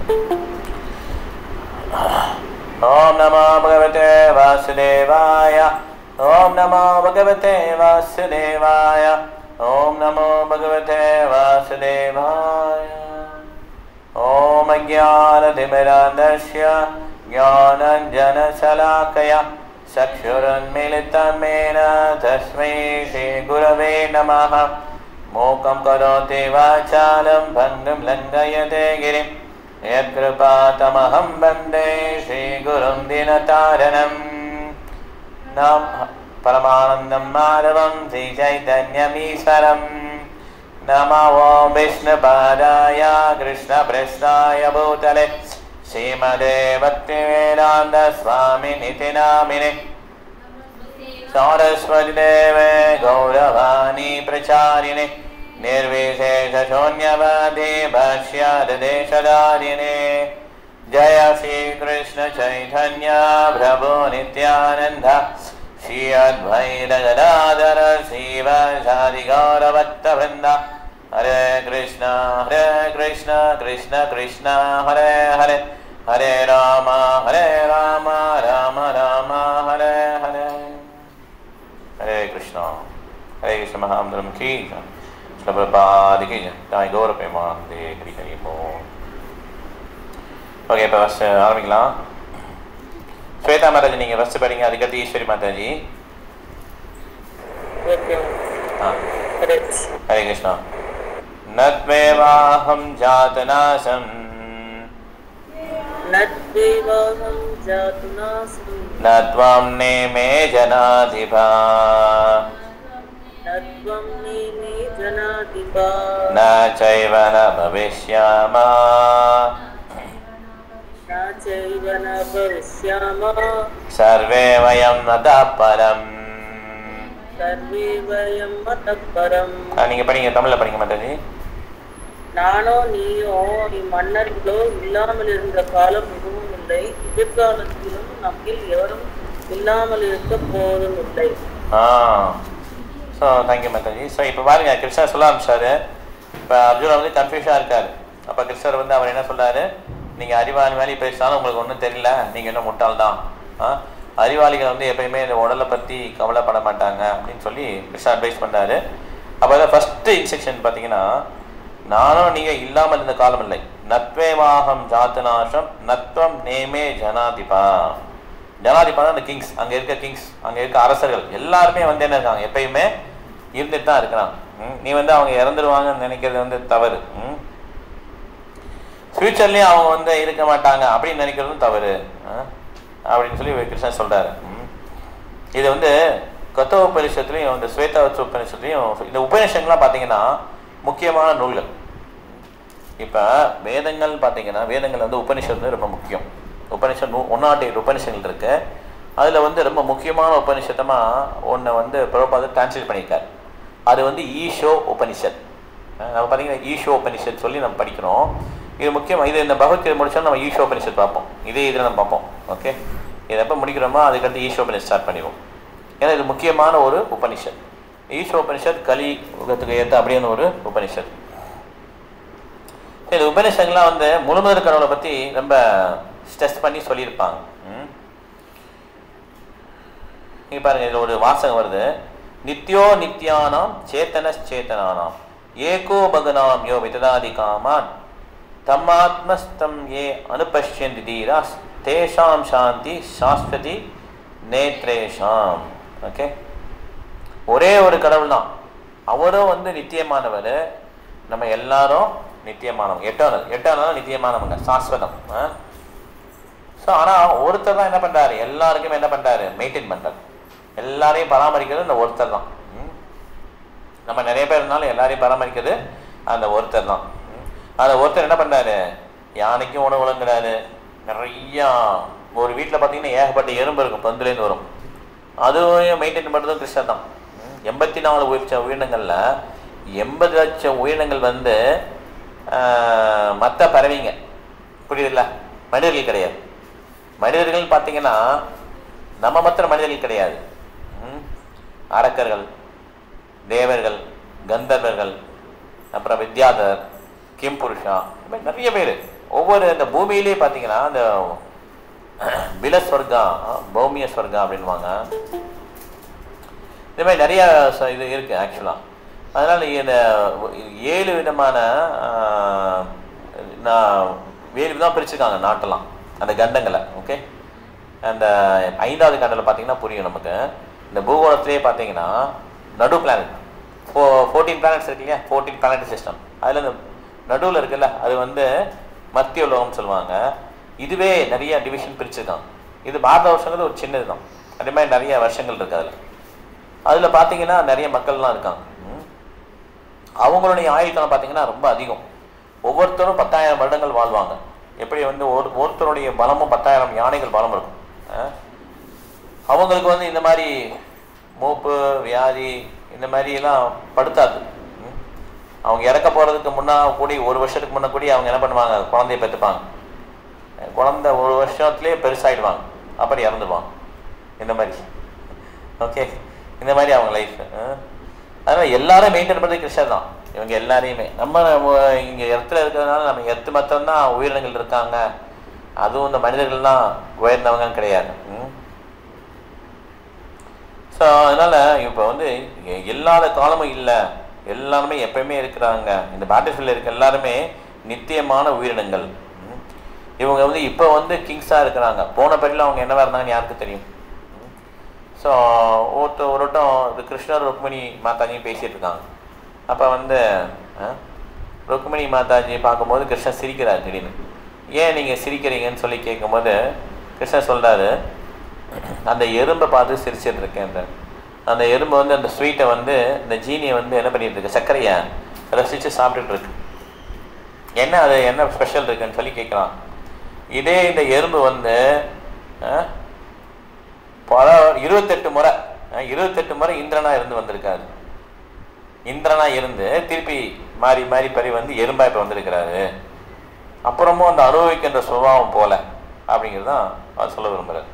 Om Namo Bhagavate Vasudevaya. Om Namo Bhagavate Vasudevaya. Om Namo Bhagavate Vasudevaya. Om Ajnana-timirandasya Jnananjana-salakaya Sakshurunmilitam mena Tasmai Shri Gurave Namaha. Mokam karoti vachalam bhandam langayate girim Yadkripatamaham bande Shri Gurum dinataranam. Nam Paramanandam Madhavam Sri Chaitanyamīswaram. Namo Vishnupadaya Krishna Prasthaya Bhutale Srimade Bhaktivedanta Swami Niti Namine Saraswati Deve Gauravani Pracharine Nirvishesha Shunyavadi Bhashyada Deshadarine Jaya Shri Krishna Chaitanya Prabhu Nityananda Shri Advaita Gadadhara Shiva Shadi Gaura Bhatta Vrinda Hare Krishna Krishna Krishna Hare Hare Hare Rama Rama Rama Hare Hare. Hare Krishna Krishna Mahamudram ki jai. Shri Prabhupada ki jai. Jai Gaura Premanande Hari Hari Bol. Okay, இப்போ first ஆரம்பிக்கலாம். ஸ்வேதா மாதாஜி நீங்கள் first படிங்க, அதுக்கடுத்து ஈஸ்வரி மாதாஜி. ஹரே கிருஷ்ணா. நத்வேவாஹம் ஜாதநாசம் நத்வம் நேமே ஜனாதிபா ந சைவ ந பவிஷ்யாமா survey வயம் மதः பரம். நீங்க படிங்க, தமிழ்ல படிங்க மாதாஜி. நானோ நீயோ இம்மன்னர்களோ இல்லாமல் இருந்த காலம் மிகவும் இல்லை, எதிர்காலத்திலும் நம்மில் எவரும் இல்லாமல் இருக்க போதும் இல்லை. So thank you Mataji. ஸோ இப்போ பாருங்க, கிருஷ்ணர் சொல்ல ஆரம்பிச்சாரு. இப்போ அர்ஜுனா வந்து கன்ஃபியூஷனாக இருக்காரு. அப்போ கிருஷ்ணர் வந்து அவர் என்ன சொல்றாரு, நீங்கள் அறிவாளி மேலே பேசினாலும் உங்களுக்கு ஒன்றும் தெரியல, நீங்கள் இன்னும் முட்டாள் தான். அறிவாளிகள் வந்து எப்பயுமே இந்த உடலை பற்றி கவலைப்பட மாட்டாங்க அப்படின்னு சொல்லி கிருஷ்ணா அட்வைஸ் பண்ணாரு. அப்போ தான் ஃபஸ்ட்டு இன்ஸ்ட்ரக்ஷன் பார்த்தீங்கன்னா, நானும் நீங்கள் இல்லாமல் இருந்த காலம் இல்லை. நத்வேவாகம் ஜாத்தநாசம் நத்வம் நேமே ஜனாதிபா. ஜனாதிபானா அந்த கிங்ஸ், அங்கே இருக்க கிங்ஸ், அங்கே இருக்க அரசர்கள் எல்லாருமே வந்து என்ன இருக்காங்க, எப்பயுமே இருந்துட்டு தான் இருக்கிறாங்க. நீ வந்து அவங்க இறந்துருவாங்கன்னு நினைக்கிறது வந்து தவறு. ஃப்யூச்சர்லேயும் அவங்க வந்து இருக்க மாட்டாங்க அப்படின்னு நினைக்கிறதும் தவறு அப்படின்னு சொல்லி கிருஷ்ணன் சொல்கிறாரு. இது வந்து கத்த உபநிஷத்துலையும் இந்த ஸ்வேதாவத்ச உபநிஷத்துலையும் இந்த உபநிஷங்கள்லாம் பார்த்தீங்கன்னா முக்கியமான நூல்கள். இப்போ வேதங்கள் பார்த்தீங்கன்னா, வேதங்கள் வந்து உபநிஷத்து வந்து ரொம்ப முக்கியம். உபநிஷத் 108 உபநிஷங்கள் இருக்கு. அதில் வந்து ரொம்ப முக்கியமான உபநிஷத்தமாக ஒன்றை வந்து பிரபுபாதர் டிரான்ஸ்லேட் பண்ணியிருக்காரு. அது வந்து ஈஷோ உபனிஷத். நம்ம பார்த்தீங்கன்னா ஈஷோ உபனிஷத் சொல்லி நம்ம படிக்கிறோம். இது முக்கியமாக. இது இந்த பகவத்கீதை முடிச்சாலும் நம்ம ஈஷோ உபனிஷத் பார்ப்போம். இதே இதில் நம்ம பார்ப்போம். ஓகே, இது எப்போ முடிக்கிறோமோ அதுக்கடுத்து ஈஷோ உபனிஷத் ஸ்டார்ட் பண்ணிடுவோம். ஏன்னா இது முக்கியமான ஒரு உபனிஷத். ஈஷோ உபனிஷத் கலி யுகத்துக்கு ஏற்ற அப்படின்னு ஒரு உபனிஷத். இந்த உபனிஷங்கள்லாம் வந்து முழுமுதற் கடவுளை பற்றி ரொம்ப ஸ்ட்ரெஸ் பண்ணி சொல்லியிருப்பாங்க. இங்கே பாருங்கள், இதில் ஒரு வாசகம் வருது. நித்யோ நித்யானாம் சேத்தனச்சேதனானாம் ஏகோ பகனாம் யோ விததாதி காமான் தம்மாத்மஸ்தம் ஏ அனுபஷ்யந்தி தீராஸ் தேஷாம் சாந்தி சாஸ்வதி நேத்ரேஷாம். ஓகே, ஒரே ஒரு கடவுள் தான், அவரும் வந்து நித்தியமானவர், நம்ம எல்லாரும் நித்தியமானவங்க, எட்டானாலும் நித்தியமானவங்க, சாஸ்வதம். ஸோ ஆனால் ஒருத்தர் தான் என்ன பண்ணுறாரு, எல்லாருக்குமே என்ன பண்ணுறாரு, மெயின்டைன் பண்ணுறாரு, எல்லாரையும் பராமரிக்கிறது இந்த ஒருத்தர் தான். நம்ம நிறைய பேர் இருந்தாலும் எல்லாரையும் பராமரிக்கிறது அந்த ஒருத்தர் தான். அந்த ஒருத்தர் என்ன பண்ணுறாரு, யானைக்கும் உணவு வழங்குறாரு. நிறையா ஒரு வீட்டில் பார்த்தீங்கன்னா ஏகப்பட்ட எறும்பு இருக்கும், பந்துலேருந்து வரும், அதுவும் மெயின்டைன் பண்ணுறதும் கிருஷ்ணர் தான். 84 உயிரினங்களில் 80 லட்சம் உயிரினங்கள் வந்து மற்ற பறவைங்க, புரியுதுல்ல, மனிதர்கள் கிடையாது. மனிதர்கள் பார்த்தீங்கன்னா நம்ம மாத்திரம் மனிதர்கள் கிடையாது. அரக்கர்கள், தேவர்கள், கந்தர்வர்கள், அப்புறம் வித்யாதர், கிம்புருஷா, நிறைய பேர், ஒவ்வொரு இந்த பூமியிலே பார்த்தீங்கன்னா அந்த பிலஸ்வர்கா பௌமிய ஸ்வர்கா அப்படின்வாங்க. இந்த மாதிரி நிறையா இது இருக்குது ஆக்சுவலாக. அதனால் இந்த 7 விதமான தான் பிரிச்சுருக்காங்க நாட்டெல்லாம் அந்த கண்டங்களை. ஓகே, அந்த 5வது கண்டத்தில் பார்த்தீங்கன்னா புரியும் நமக்கு. இந்த பூகோளத்திலே பார்த்தீங்கன்னா நடு பிளானட் 14 பிளானட்ஸ் இருக்கு இல்லையா, 14 பிளானட் சிஸ்டம். அதில் இந்த நடுவில் இருக்குல்ல அது மத்திய உலகம்னு சொல்லுவாங்க. இதுவே நிறைய டிவிஷன் பிரிச்சுருக்காங்க. இது பாரத வருஷங்கிறது ஒரு சின்னது தான். அதே மாதிரி நிறைய வருஷங்கள் இருக்குது. அதில் பார்த்தீங்கன்னா நிறைய மக்கள்லாம் இருக்காங்க. அவங்களுடைய ஆயுள் காலம் பார்த்தீங்கன்னா ரொம்ப அதிகம். ஒவ்வொருத்தரும் 10,000 வருடங்கள் வாழ்வாங்க. எப்படி ஒருத்தருடைய பலமும் 10,000 யானைகள் பலம் இருக்கும். அவங்களுக்கு இந்த மாதிரி மூப்பு வியாதி இந்த மாதிரிலாம் படுத்தாது. அவங்க இறக்க போகிறதுக்கு கூடி 1 வருஷத்துக்கு முன்னே கூடி அவங்க என்ன பண்ணுவாங்க, குழந்தைய பெற்றுப்பாங்க. குழந்தை 1 வருஷத்துலேயே பெருசாகிடுவாங்க, அப்படி இறந்துடுவாங்க. இந்த மாதிரி ஓகே, இந்த மாதிரி அவங்க லைஃப். அதனால் எல்லாரும் மெயின்டைன் பண்ணுறது கிருஷ்ணர் தான். இவங்க எல்லாரையுமே நம்ம இங்கே இடத்துல இருக்கிறதுனால நம்ம எர்த்து மாத்திரம்தான் உயிரினங்கள் இருக்காங்க. அதுவும் இந்த மனிதர்கள்லாம் உயர்ந்தவங்கன்னு கிடையாது. ஸோ அதனால் இப்போ இல்லாத காலமும் இல்லை, எல்லாருமே எப்பயுமே இருக்கிறாங்க. இந்த பேட்டில்ஃபீல்டில் இருக்க எல்லாருமே நித்தியமான உயிரினங்கள். இவங்க இப்போ கிங்ஸாக இருக்கிறாங்க. போன பிறகு அவங்க என்னவா இருந்தாங்கன்னு யாருக்கு தெரியும். ஸோ ஒரு வட்டம் கிருஷ்ணர் ருக்மிணி மாதாஜியும் பேசிகிட்டு இருக்காங்க. அப்போ ருக்மிணி மாதாஜி பார்க்கும்போது கிருஷ்ணர் சிரிக்கிறார். திடீர்னு ஏன் நீங்கள் சிரிக்கிறீங்கன்னு சொல்லி கேட்கும்போது கிருஷ்ணர் சொல்கிறாரு, அந்த எறும்பை பார்த்து சிரிச்சிட்டு இருக்கேன். அந்த எறும்பு அந்த ஸ்வீட்டை இந்த ஜீனியை என்ன பண்ணிட்டு இருக்கு, சர்க்கரையை ரசித்து சாப்பிட்டுட்டு இருக்கு. அது என்ன ஸ்பெஷல் இருக்குன்னு சொல்லி கேட்குறான். இதே இந்த எறும்பு 28 முறை இந்திரனா இருந்து வந்திருக்காரு. இந்திரனா இருந்து திருப்பி மாறி மாறி பறி எறும்பா இப்போ வந்திருக்கிறாரு. அப்புறமும் அந்த அனுபவிக்கின்ற சுபாவம் போல அப்படிங்கிறது தான் அவர் சொல்ல விரும்புகிறார்.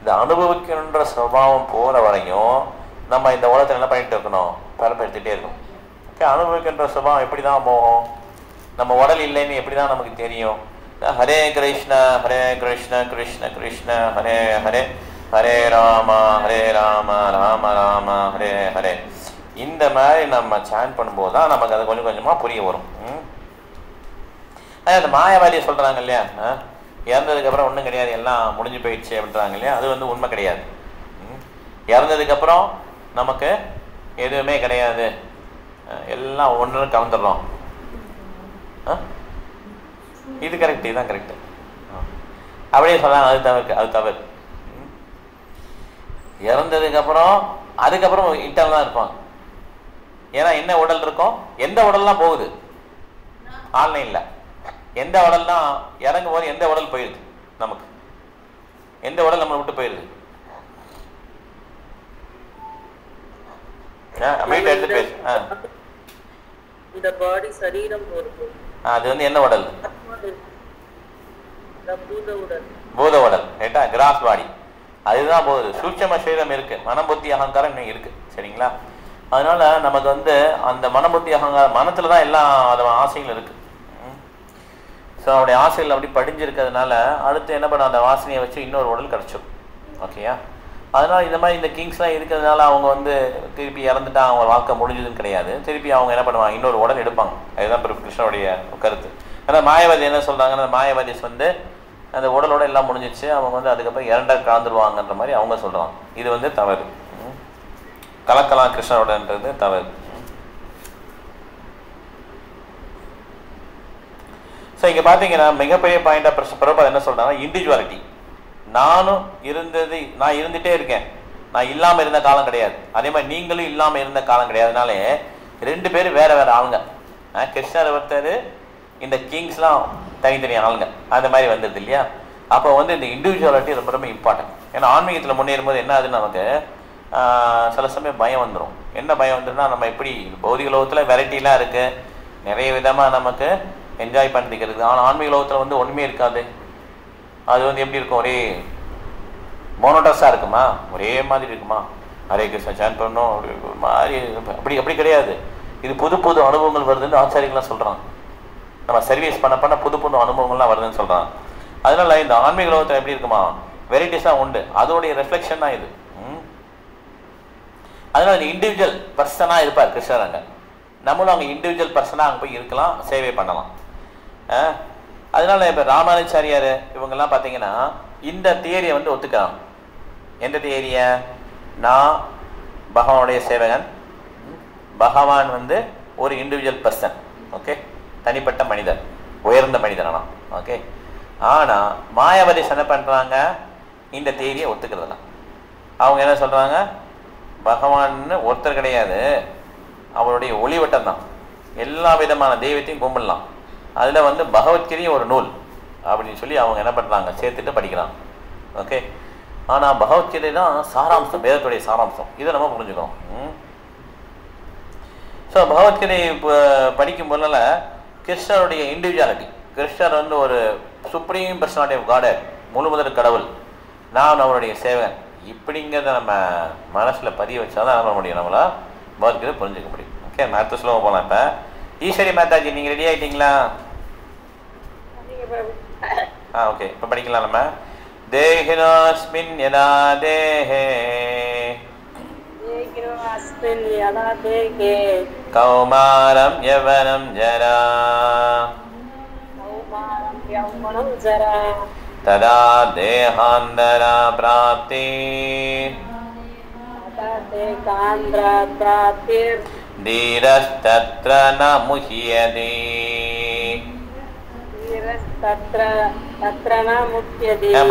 இந்த அனுபவிக்கின்ற சுபாவம் போகிற வரையும் நம்ம இந்த உலகத்தில் என்ன பண்ணிட்டு இருக்கணும், பரப்பெடுத்துகிட்டே இருக்கணும். ஓகே, அனுபவிக்கின்ற சுபாவம் எப்படி தான் போகும், நம்ம உடல் இல்லைன்னு எப்படி தான் நமக்கு தெரியும். ஹரே கிருஷ்ண கிருஷ்ண கிருஷ்ண ஹரே ஹரே, ஹரே ராம ராம ராம ஹரே ஹரே. இந்த மாதிரி நம்ம சாண்ட் பண்ணும்போது தான் நமக்கு அது கொஞ்சம் கொஞ்சமாக புரிய வரும். அந்த மாயாவாதியை சொல்கிறாங்க இல்லையா, இறந்ததுக்கப்புறம் ஒன்றும் கிடையாது, எல்லாம் முடிஞ்சு போயிடுச்சு அப்படின்றாங்க இல்லையா, அது உண்மை கிடையாது. இறந்ததுக்கப்புறம் நமக்கு எதுவுமே கிடையாது, எல்லாம் ஒன்று கலந்துடுறோம். இது கரெக்ட், இதுதான் கரெக்டு. அப்படியே சொல்கிறாங்க, அது தவறு. இறந்ததுக்கப்புறம் அதுக்கப்புறம் இன்டர்னல் தான் இருப்பாங்க. ஏன்னா என்ன உடல் இருக்கும், எந்த உடல்லாம் போகுது ஆன்லைனில், எந்த உடல்லாம் இறங்கும் போது எந்த உடல் போயிடுது, நமக்கு எந்த உடல் நம்மளை விட்டு போயிடுது. இந்த பாடி சரீரம் அது என்ன உடல், பூத உடல் ரைட்டா, கிராஸ் பாடி, அதுதான் போகுது. சூட்சம சரீரம் இருக்கு, மனம் புத்தி அகங்காரம் இன்னும் இருக்கு. சரிங்களா, அதனால நமக்கு அந்த மனம் புத்தி அகங்காரம் மனத்துல தான் எல்லா ஆசைகள் இருக்கு. ஸோ அவருடைய ஆசைகள் அப்படி படிஞ்சிருக்கிறதுனால அடுத்து என்ன பண்ண, அந்த வாசனையை வச்சு இன்னொரு உடல் கிடச்சிடும். ஓகேயா, அதனால் இந்த மாதிரி இந்த கிங்ஸ்லாம் இருக்கிறதுனால அவங்க திருப்பி இறந்துட்டா அவங்க வாழ்க்கை முடிஞ்சதுன்னு கிடையாது. திருப்பி அவங்க என்ன பண்ணுவாங்க, இன்னொரு உடல் எடுப்பாங்க. அதுதான் கிருஷ்ணனுடைய கருத்து. ஆனால் மாயாவதி என்ன சொல்கிறாங்கன்னா, மாயாவதிஸ் அந்த உடலோட எல்லாம் முடிஞ்சிச்சு, அவங்க அதுக்கப்புறம் இரண்டா கலந்துருவாங்கன்ற மாதிரி அவங்க சொல்கிறாங்க. இது தவறு. கலக்கலாம் கிருஷ்ணனோடன்றது தவறு. ஸோ இங்கே பார்த்தீங்கன்னா மிகப்பெரிய பாயிண்டாக பிரபுபாதர் என்ன சொல்கிறாங்கன்னா, இண்டிவிஜுவாலிட்டி. நான் இருந்துகிட்டே இருக்கேன், நான் இல்லாமல் இருந்த காலம் கிடையாது. அதே மாதிரி நீங்களும் இல்லாமல் இருந்த காலம் கிடையாது. அதனாலே 2 பேரும் வேறு வேறு ஆளுங்க. கிருஷ்ணர் ஒருத்தர், இந்த கிங்ஸ்லாம் தனித்தனி ஆளுங்க. அந்த மாதிரி வந்துடுது இல்லையா. அப்போ இந்த இண்டிவிஜுவாலிட்டி ரொம்ப ரொம்ப இம்பார்ட்டன்ட். ஏன்னா ஆன்மீகத்தில் முன்னேறும்போது என்ன ஆகுது, நமக்கு சில சமயம் பயம் வந்துடும். என்ன பயம் வந்துடும்னா, நம்ம எப்படி பௌதிக லோகத்தில் வெரைட்டிலாம் இருக்குது, நிறைய விதமாக நமக்கு என்ஜாய் பண்ணிக்கிறது. ஆனால் ஆன்மீக லோகத்தில் ஒன்றுமே இருக்காது. அது எப்படி இருக்கும், ஒரே மோனோட்டஸாக இருக்குமா, ஒரே மாதிரி இருக்குமா, ஹரே கிருஷ்ணா சான் பண்ணணும் ஒரு மாதிரி, அப்படி கிடையாது. இது புது புது அனுபவங்கள் வருதுன்னு ஆச்சாரியங்களாம் சொல்கிறாங்க. நம்ம சர்வீஸ் பண்ண பண்ண புது புது அனுபவங்கள்லாம் வருதுன்னு சொல்கிறான். அதனால இந்த ஆன்மீக உலகத்தில் எப்படி இருக்குமா, வெரைட்டிஸாக உண்டு, அதோடைய ரெஃப்ளெக்ஷன் தான் இது. அதனால நீ இண்டிவிஜுவல் பர்சனாக இருப்பார் கிருஷ்ணர் அங்கே. நம்மளும் அங்கே இண்டிவிஜுவல் பர்சனாக அங்கே போய் இருக்கலாம், சேவை பண்ணலாம். அதனால இப்போ ராமானுச்சாரியார் இவங்கெல்லாம் பார்த்தீங்கன்னா இந்த தியரியை வந்து ஒத்துக்கிறாங்க. எந்த தியரியை? நான் பகவானுடைய சேவகன், பகவான் வந்து ஒரு இண்டிவிஜுவல் பர்சன், ஓகே, தனிப்பட்ட மனிதர், உயர்ந்த மனிதர். ஆனால் ஓகே, ஆனால் மாயாவதி என்ன பண்ணுறாங்க, இந்த தியரியை ஒத்துக்கிறதுல அவங்க என்ன சொல்கிறாங்க, பகவான்னு ஒருத்தர் கிடையாது, அவருடைய ஒளிவட்டம் தான், எல்லா விதமான தெய்வத்தையும் கும்பிடலாம், அதில் வந்து பகவத்கீதையும் ஒரு நூல் அப்படின்னு சொல்லி அவங்க என்ன பண்ணுறாங்க, சேர்த்துட்டு படிக்கிறாங்க. ஓகே, ஆனால் பகவத்கீதை தான் சாராம்சம், வேதத்துடைய சாராம்சம், இதை நம்ம புரிஞ்சுக்கணும். ஸோ பகவத்கீதை படிக்கும் போதுனால கிருஷ்ணருடைய இண்டிவிஜுவாலிட்டி, கிருஷ்ணர் வந்து ஒரு சுப்ரீம் பர்சனாலிட்டி ஆஃப் காட், முழுமுதல் கடவுள், நான் அவருடைய சேவகன், இப்படிங்கிறத நம்ம மனசில் பதிய வச்சா தான் என்ன பண்ண முடியும், நம்மளா பகவத்கீதை புரிஞ்சுக்க முடியும். ஓகே, அடுத்த ஸ்லோகம் போகலாம். இப்போ ஈஸ்வரி மாதாஜி நீங்கள் ரெடி ஆகிட்டீங்களா? ஓகே, இப்போ படிக்கலாம். நம்ம தேஹினோஸ்மின் யதா தேஹே கௌமாரம் யவனம் ஜரா ததா தேஹாந்தரா பிராப்தி தீரஸ்தத்ர ந முஹ்யதே.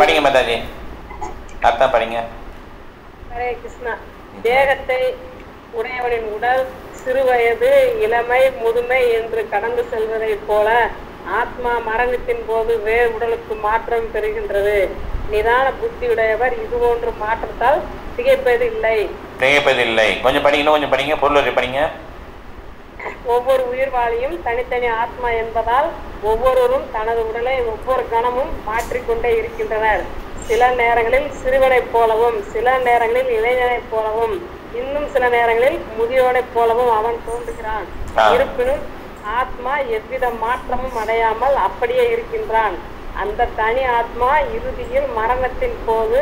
படிங்க மாதாஜி, அர்த்தம் படிங்க. ஹரே கிருஷ்ணா. தேகத்தை உடையவனின் உடல் சிறுவயது, இளமை, முதுமை என்று கடந்து செல்வதைப் போல ஆத்மா மரணத்தின் போது வேறு உடலுக்கு மாற்றம் பெறுகின்றது. நிதான புத்தியுடையவர் இது போன்ற மாற்றத்தால் திகைப்பதில்லை. கொஞ்சம் படிங்க, இன்னும் கொஞ்சம் படிங்க, பொருள் படிங்க. ஒவ்வொரு உயிர்வாளியும் தனித்தனி ஆத்மா என்பதால் ஒவ்வொருவரும் தனது உடலை ஒவ்வொரு கணமும் மாற்றிக்கொண்டே இருக்கின்றனர். சில நேரங்களில் சிறுவனைப் போலவும், சில நேரங்களில் இளைஞனைப் போலவும், இன்னும் சில நேரங்களில் முதியோனைப் போலவும் அவன் தோன்றுகிறான். இருப்பினும் ஆத்மா எவ்வித மாற்றமும் அடையாமல் அப்படியே இருக்கின்றான். அந்த தனி ஆத்மா இறுதியில் மரணத்தின் போது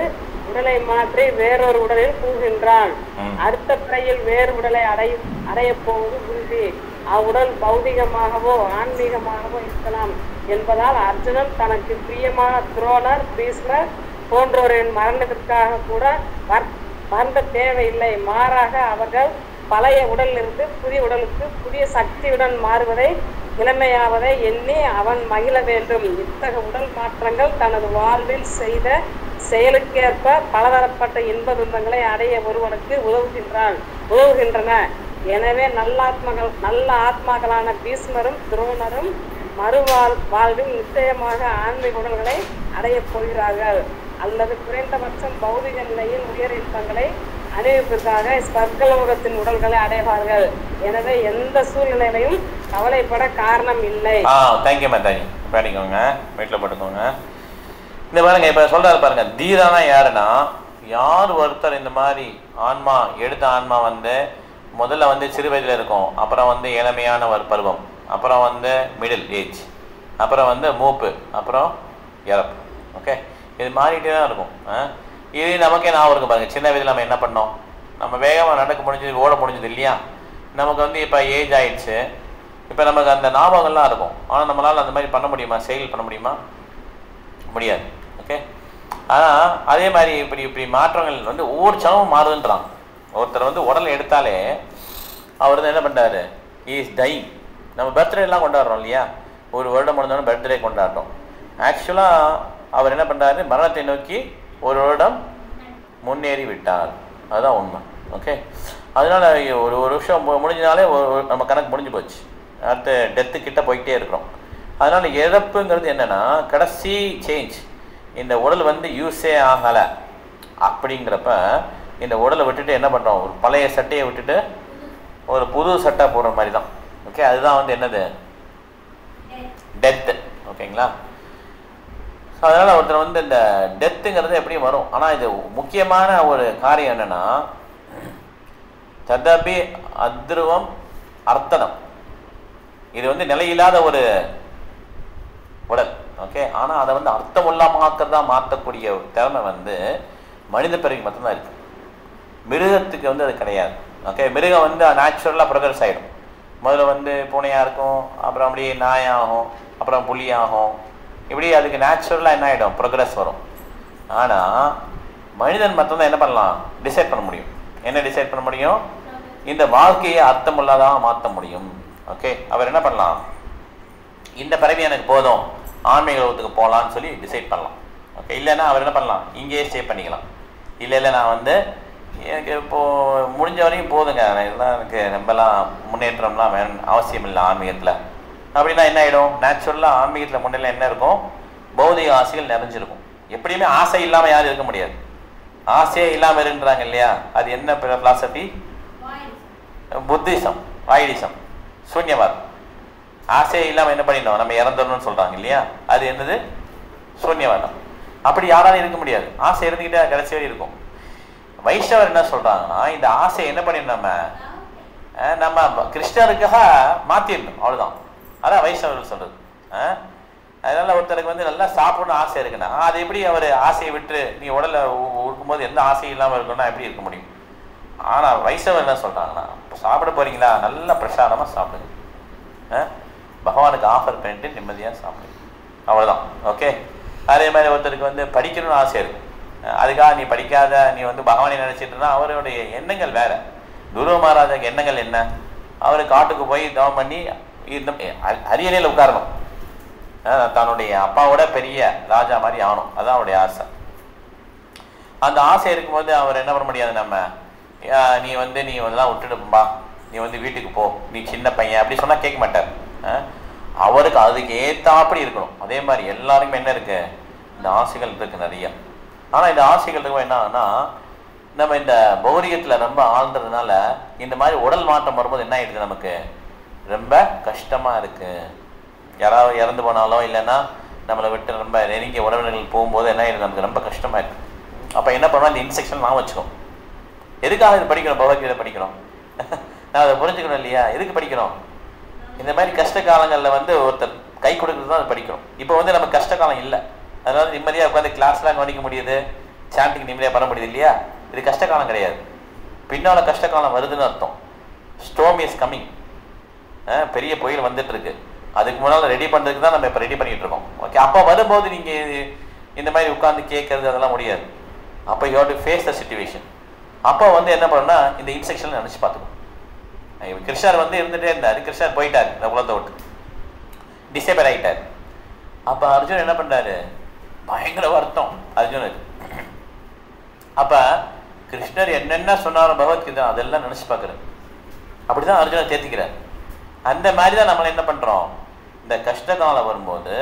உடலை மாற்றி வேறொரு உடலில் கூறுகின்றான். அடுத்த பிறையில் வேறு உடலை அடைய போவது உறுதி. அவ்வுடல் பௌதிகமாகவோ ஆன்மீகமாகவோ இருக்கலாம் என்பதால் அர்ஜுனன் தனக்கு பிரியமான துரோணர், பீஷ்மர் போன்றோரின் மரணத்திற்காக கூட வருந்த தேவையில்லை. மாறாக அவர்கள் பழைய உடலிலிருந்து புதிய உடலுக்கு புதிய சக்தியுடன் மாறுவதை, இளமையாவதை எண்ணி அவன் மகிழ வேண்டும். இத்தகைய உடல் மாற்றங்கள் தனது வாழ்வில் செய்த செயலுக்கேற்ப பலதரப்பட்ட இன்ப துன்பங்களை அடைய ஒருவனுக்கு உதவுகின்றன. எனவே நல்ல ஆத்மாக்களான பீஷ்மரும் துரோணரும் வாழ்வில் நிச்சயமாக ஆன்மீக உடல்களை அடையப் போகிறார்கள், அல்லது குறைந்தபட்சம் பௌதிக நிலையில் உயர் இன்பங்களை அணிவிப்பதற்காக ஸ்வர்கலோகத்தின் உடல்களை அடைவார்கள். எனவே எந்த சூழ்நிலையிலையும் கவலைப்பட காரணம் இல்லை. தேங்க்யூ மாதாஜி. படிக்கோங்க, வீட்டில் போட்டுக்கோங்க. இந்த பாருங்க, இப்போ சொல்றாரு பாருங்க, தீரானா யாருன்னா, யார் ஒருத்தர் இந்த மாதிரி ஆன்மா எடுத்த ஆன்மா வந்து முதல்ல வந்து சிறு வயதில் இருக்கும், அப்புறம் வந்து இளமையான ஒரு பருவம், அப்புறம் வந்து மிடில் ஏஜ், அப்புறம் வந்து மூப்பு, அப்புறம் இறப்பு. ஓகே, இது மாறிட்டே தான் இருக்கும். இது நமக்கே ஞாபகம் இருக்கும் பாருங்க, சின்ன வயதில் நம்ம என்ன பண்ணோம், நம்ம வேகமாக நடக்க முடிஞ்சது, ஓட முடிஞ்சது இல்லையா, நமக்கு வந்து இப்போ ஏஜ் ஆயிடுச்சு, இப்போ நமக்கு அந்த ஞாபகங்கள்லாம் இருக்கும். ஆனால் நம்மளால் அந்த மாதிரி பண்ண முடியுமா, செயல் பண்ண முடியுமா? முடியாது. ஓகே, ஆனால் அதே மாதிரி இப்படி மாற்றங்கள் வந்து ஒவ்வொரு சனமும் மாறுதுன்றான். ஒருத்தர் வந்து உடல் எடுத்தாலே அவர் வந்து என்ன பண்ணுறாரு, இஸ் டைங். நம்ம பர்த்டேலாம் கொண்டாடுறோம் இல்லையா, ஒரு வருடம் முடிஞ்சோன்னு பர்த்டே கொண்டாடுறோம். ஆக்சுவலாக அவர் என்ன பண்ணுறாரு, மரணத்தை நோக்கி ஒரு வருடம் முன்னேறி விட்டார், அதுதான் உண்மை. ஓகே, அதனால் ஒரு வருஷம் முடிஞ்சனாலே நம்ம கணக்கு முடிஞ்சு போச்சு, அடுத்து டெத்து கிட்ட போய்கிட்டே இருக்கிறோம். அதனால் இறப்புங்கிறது என்னென்னா கடைசி சேஞ்ச். இந்த உடல் வந்து யூஸே ஆகலை அப்படிங்கிறப்ப இந்த உடலை விட்டுட்டு என்ன பண்ணுறோம், ஒரு பழைய சட்டையை விட்டுட்டு ஒரு புது சட்டை போடுற மாதிரி தான். ஓகே, அதுதான் வந்து என்னது, டெத்து. ஓகேங்களா? ஸோ அதனால் ஒருத்தர் வந்து இந்த டெத்துங்கிறது எப்படியும் வரும். ஆனால் இது முக்கியமான ஒரு காரியம் என்னென்னா, ததபி அத்ருவம் அர்த்தனம். இது வந்து நிலையில்லாத ஒரு உடல். ஓகே, ஆனால் அதை வந்து அர்த்தமுள்ளமாக்கிறதா மாற்றக்கூடிய ஒரு திறமை வந்து மனித பிறகு மட்டும்தான் இருக்குது. மிருகத்துக்கு வந்து அது கிடையாது. ஓகே, மிருகம் வந்து நேச்சுரலாக ப்ரோக்ரஸ் ஆகிடும். முதல்ல வந்து பூனையாக இருக்கும், அப்புறம் அப்படியே நாயாகும், அப்புறம் புலியாகும். இப்படி அதுக்கு நேச்சுரலாக என்ன ஆகிடும், ப்ரோக்ரஸ் வரும். ஆனால் மனிதன் மட்டும்தான் என்ன பண்ணலாம், டிசைட் பண்ண முடியும். என்ன டிசைட் பண்ண முடியும், இந்த வாழ்க்கையை அர்த்தமுள்ளதாக மாற்ற முடியும். ஓகே, அவர் என்ன பண்ணலாம், இந்த பிறவி எனக்கு போதும், ஆன்மீக உலகத்துக்கு போகலான்னு சொல்லி டிசைட் பண்ணலாம். ஓகே, இல்லைன்னா அவர் என்ன பண்ணலாம், இங்கேயே ஸ்டே பண்ணிக்கலாம். இல்லை நான் வந்து எனக்கு இப்போது முடிஞ்ச வரைக்கும் போதுங்க, இதெல்லாம் எனக்கு ரொம்பலாம் முன்னேற்றம்லாம் வேணும் அவசியம் இல்லை ஆன்மீகத்தில் அப்படின்னா என்ன ஆகிடும், நேச்சுரலாக ஆன்மீகத்தில் முன்னெல்லாம் என்ன இருக்கும், பௌதிக ஆசைகள் நிறைஞ்சிருக்கும். எப்படியுமே ஆசை இல்லாமல் யாரும் இருக்க முடியாது. ஆசையே இல்லாமல் இருன்றாங்க இல்லையா, அது என்ன பிலாசபி, புத்திசம், வாயிடிசம், சூன்யவாதம். ஆசையே இல்லாமல் என்ன பண்ணிடணும், நம்ம இறந்துடணும்னு சொல்கிறாங்க இல்லையா, அது என்னது, சூன்யவாதம். அப்படி யாராலும் இருக்க முடியாது. ஆசை இருந்துக்கிட்டே கடைசி வரை இருக்கும். வைஷ்ணவர் என்ன சொல்கிறாங்கன்னா, இந்த ஆசையை என்ன பண்ணிடணும், நம்ம கிருஷ்ணருக்காக மாற்றிடணும், அவ்வளோதான். அதான் வைஷ்ணவர்கள் சொல்கிறது. அதனால் ஒருத்தருக்கு வந்து நல்லா சாப்பிடணும் ஆசை இருக்குன்னா, அது எப்படி அவர் ஆசையை விட்டு நீ உடலை இருக்கும்போது எந்த ஆசையும் இல்லாமல் இருக்கணும்னா எப்படி இருக்க முடியும். ஆனால் வைஷ்ணவர் என்ன சொல்கிறாங்கன்னா, சாப்பிட போகிறீங்களா, நல்லா பிரசாதமாக சாப்பிடுங்க, பகவானுக்கு ஆஃபர் பண்ணிட்டு நிம்மதியாக சாப்பிடுங்க, அவ்வளோதான். ஓகே, அதே மாதிரி ஒருத்தருக்கு வந்து படிக்கணும்னு ஆசை இருக்கும், அதுக்காக நீ படிக்காத, நீ வந்து பகவானை நினச்சிட்டு இருந்தால் அவருடைய எண்ணங்கள் வேறு. குரு மகாராஜாக்கு எண்ணங்கள் என்ன, அவர் காட்டுக்கு போய் தவம் பண்ணி இந்த அரியணையில் உட்காரணும், தன்னுடைய அப்பாவோட பெரிய ராஜா மாதிரி ஆகணும், அதான் அவருடைய ஆசை. அந்த ஆசை இருக்கும்போது அவர் என்ன பண்ண முடியாது, நம்ம நீ இதெல்லாம் விட்டுடுப்பா, நீ வந்து வீட்டுக்கு போ, நீ சின்ன பையன் அப்படி சொன்னால் கேட்க மாட்டார். அவருக்கு அதுக்கு ஏற்றாப்படி இருக்கணும். அதே மாதிரி எல்லாருக்குமே என்ன இருக்குது, இந்த ஆசைகள் இருக்குது நிறைய. ஆனால் இந்த ஆசைகள் இருக்கும் என்னன்னா, நம்ம இந்த பௌரிகத்தில் ரொம்ப ஆழ்ந்ததுனால இந்த மாதிரி உடல் மாற்றம் வரும்போது என்ன ஆகிடுது, நமக்கு ரொம்ப கஷ்டமாக இருக்குது. யாராவது இறந்து போனாலோ இல்லைன்னா நம்மளை விட்டு ரொம்ப நெருங்கிய உறவினர்கள் போகும்போது என்ன ஆகிடுது, நமக்கு ரொம்ப கஷ்டமாக இருக்குது. அப்போ என்ன பண்ணுவோம், இந்த இன்ஸ்ட்ரக்ஷன் நான் வச்சுக்கோம். எதுக்காக இது படிக்கிறோம், பகவத்கீதை படிக்கிறோம், நான் அதை புரிஞ்சுக்கணும் இல்லையா, எதுக்கு படிக்கிறோம், இந்த மாதிரி கஷ்ட காலங்களில் வந்து ஒருத்தர் கை கொடுக்குறது தான் அதை படிக்கிறோம். இப்போ வந்து நமக்கு கஷ்ட காலம் இல்லை, அதனால நிம்மதியாக உட்காந்து கிளாஸ்லாம் கவனிக்க முடியுது, சாண்டிங் நிம்மதியாக பண்ண முடியுது இல்லையா. இது கஷ்ட காலம் கிடையாது, பின்னால் கஷ்ட காலம் வருதுன்னு அர்த்தம். ஸ்டோம் இஸ் கம்மிங், பெரிய புயல் வந்துட்டு இருக்கு, அதுக்கு முன்னால் ரெடி பண்ணுறதுக்கு தான் நம்ம இப்போ ரெடி பண்ணிட்டு இருக்கோம். ஓகே, அப்போ வரும்போது நீங்கள் இந்த மாதிரி உட்காந்து கேட்கறது அதெல்லாம் முடியாது. அப்போ you have to face the situation. அப்போ வந்து என்ன பண்ணணும்னா இந்த இன்ஸ்ட்ரக்ஷன் நினச்சி பார்த்துக்கணும். கிருஷ்ணர் வந்து இருந்துகிட்டே இருந்தார், கிருஷ்ணர் போயிட்டார் இந்த குலத்தை விட்டு, டிசேபிள் ஆகிட்டார். அப்போ அர்ஜுன் என்ன பண்ணுறாரு, பயங்கர வருத்தம் அர்ஜுனுக்கு. அப்போ கிருஷ்ணர் என்னென்ன சொன்னாலும் பகவத்கீதை அதெல்லாம் நினச்சி பார்க்குறாரு. அப்படி தான் அர்ஜுனை தேர்த்திக்கிறார். அந்த மாதிரி தான் நம்மளை என்ன பண்ணுறோம், இந்த கஷ்ட காலம் வரும்போது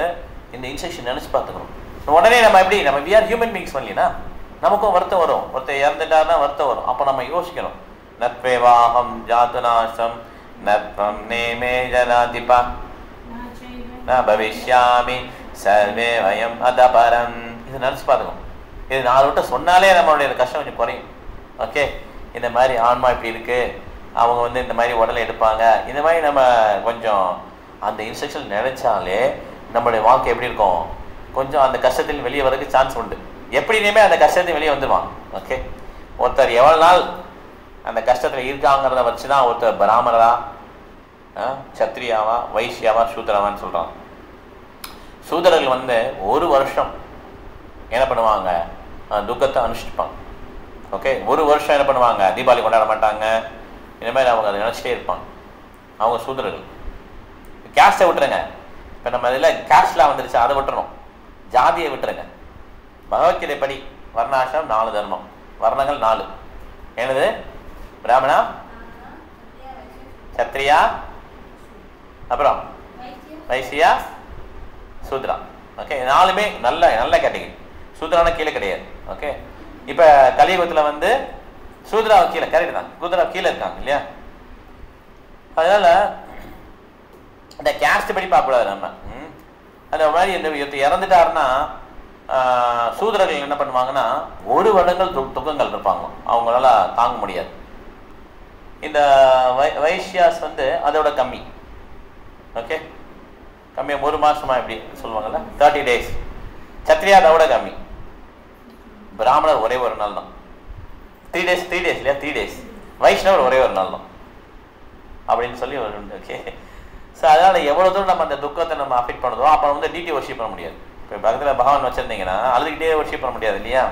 இந்த இன்ஸ்ட்ரக்ஷன் நினச்சி பார்த்துக்கணும். உடனே நம்ம எப்படி, நம்ம வி ஆர் ஹியூமன் பீங்ஸ் இல்லைன்னா நமக்கும் வருத்தம் வரும், ஒருத்தர் இறந்துட்டாருன்னா வருத்தம் வரும். அப்போ நம்ம யோசிக்கணும், நத்வேவாஹம் ஜாதுநாசம் நத்வம் நேமே ஜனாதிபா ந பவிஷ்யாமி சர்வே வயம் அதபரம். இது நினச்சி பார்த்துக்கணும். இது 4 விட்ட சொன்னாலே நம்மளுடைய கஷ்டம் கொஞ்சம் குறையும். ஓகே, இந்த மாதிரி ஆன்மா இப்படி இருக்குது, அவங்க வந்து இந்த மாதிரி உடலை எடுப்பாங்க, இந்த மாதிரி நம்ம கொஞ்சம் அந்த இன்ஸ்ட்ரக்ஷன் நினைச்சாலே நம்மளுடைய வாழ்க்கை எப்படி இருக்கும், கொஞ்சம் அந்த கஷ்டத்தில் வெளியே வரதுக்கு சான்ஸ் உண்டு. எப்படியுமே அந்த கஷ்டத்தில் வெளியே வந்துடுவான். ஓகே, ஒருத்தர் எவ்வளோ நாள் அந்த கஷ்டத்தில் இருக்காங்கிறத வச்சு தான் ஒருத்தர் பிராமணரா, சத்திரியாவா, வைசியாவா, சூத்திரவான்னு சொல்கிறான். சூத்திரர்கள் வந்து 1 வருஷம் என்ன பண்ணுவாங்க, துக்கத்தை அனுஷ்டிப்பாங்க. ஓகே, 1 வருஷம் என்ன பண்ணுவாங்க, தீபாவளி கொண்டாட மாட்டாங்க, இந்த மாதிரி அவங்க அதை நினச்சிட்டே இருப்பாங்க. அவங்க சூத்திரர்கள். கேஸ்ட்டை விட்டுருங்க, இப்போ நம்ம இதில் கேஸ்ட்லாம் வந்துருச்சு, அதை விட்டுறணும், ஜாதியை விட்டுருங்க. பகவத்கீதை படி வர்ணாசிரம் 4 தர்மம், வர்ணங்கள் 4. என்னது, பிராமணா, சத்ரியா, அப்புறம் வைசியா, சூத்ரா. ஓகே, 4மே நல்ல நல்ல கேட்டகரி. சூத்ரான கீழே கிடையாது. ஓகே, இப்போ கலியுகத்தில் வந்து சூத்ராவை கீழே, கரெக்ட் தான், சூத்ரா கீழே இருக்காங்க இல்லையா. அதனால இந்த கேஸ்ட் படி பார்க்கக்கூடாது நம்ம. அந்த மாதிரி இந்த இறந்துட்டாருன்னா சூத்திரர்கள் என்ன பண்ணுவாங்கன்னா 1 வருடங்கள் துக்கங்கள் இருப்பாங்க, அவங்களால தாங்க முடியாது. இந்த வைஷ்யாஸ் வந்து அதோட கம்மி. ஓகே, கம்மியாக 1 மாதமா எப்படி சொல்லுவாங்கல்ல, 30 days. சத்திரியா அதை விட கம்மி. பிராமணர் ஒரே ஒரு நாள் தான், 3 days இல்லையா, 3 days. வைஷ்ணவர் ஒரே ஒரு நாள் தான் அப்படின்னு சொல்லி ஒரு உண்டு. ஓகே. ஸோ அதனால் எவ்வளோ தூரம் நம்ம அந்த துக்கத்தை நம்ம அஃபெக்ட் பண்ணுறதோ அப்போ வந்து டிடி ஒர்ஷிப் பண்ண முடியாது. இப்போ பக்கத்தில் பகவான் வச்சுருந்தீங்கன்னா அழுதுகிட்டே ஒர்ஷிப் பண்ண முடியாது இல்லையா.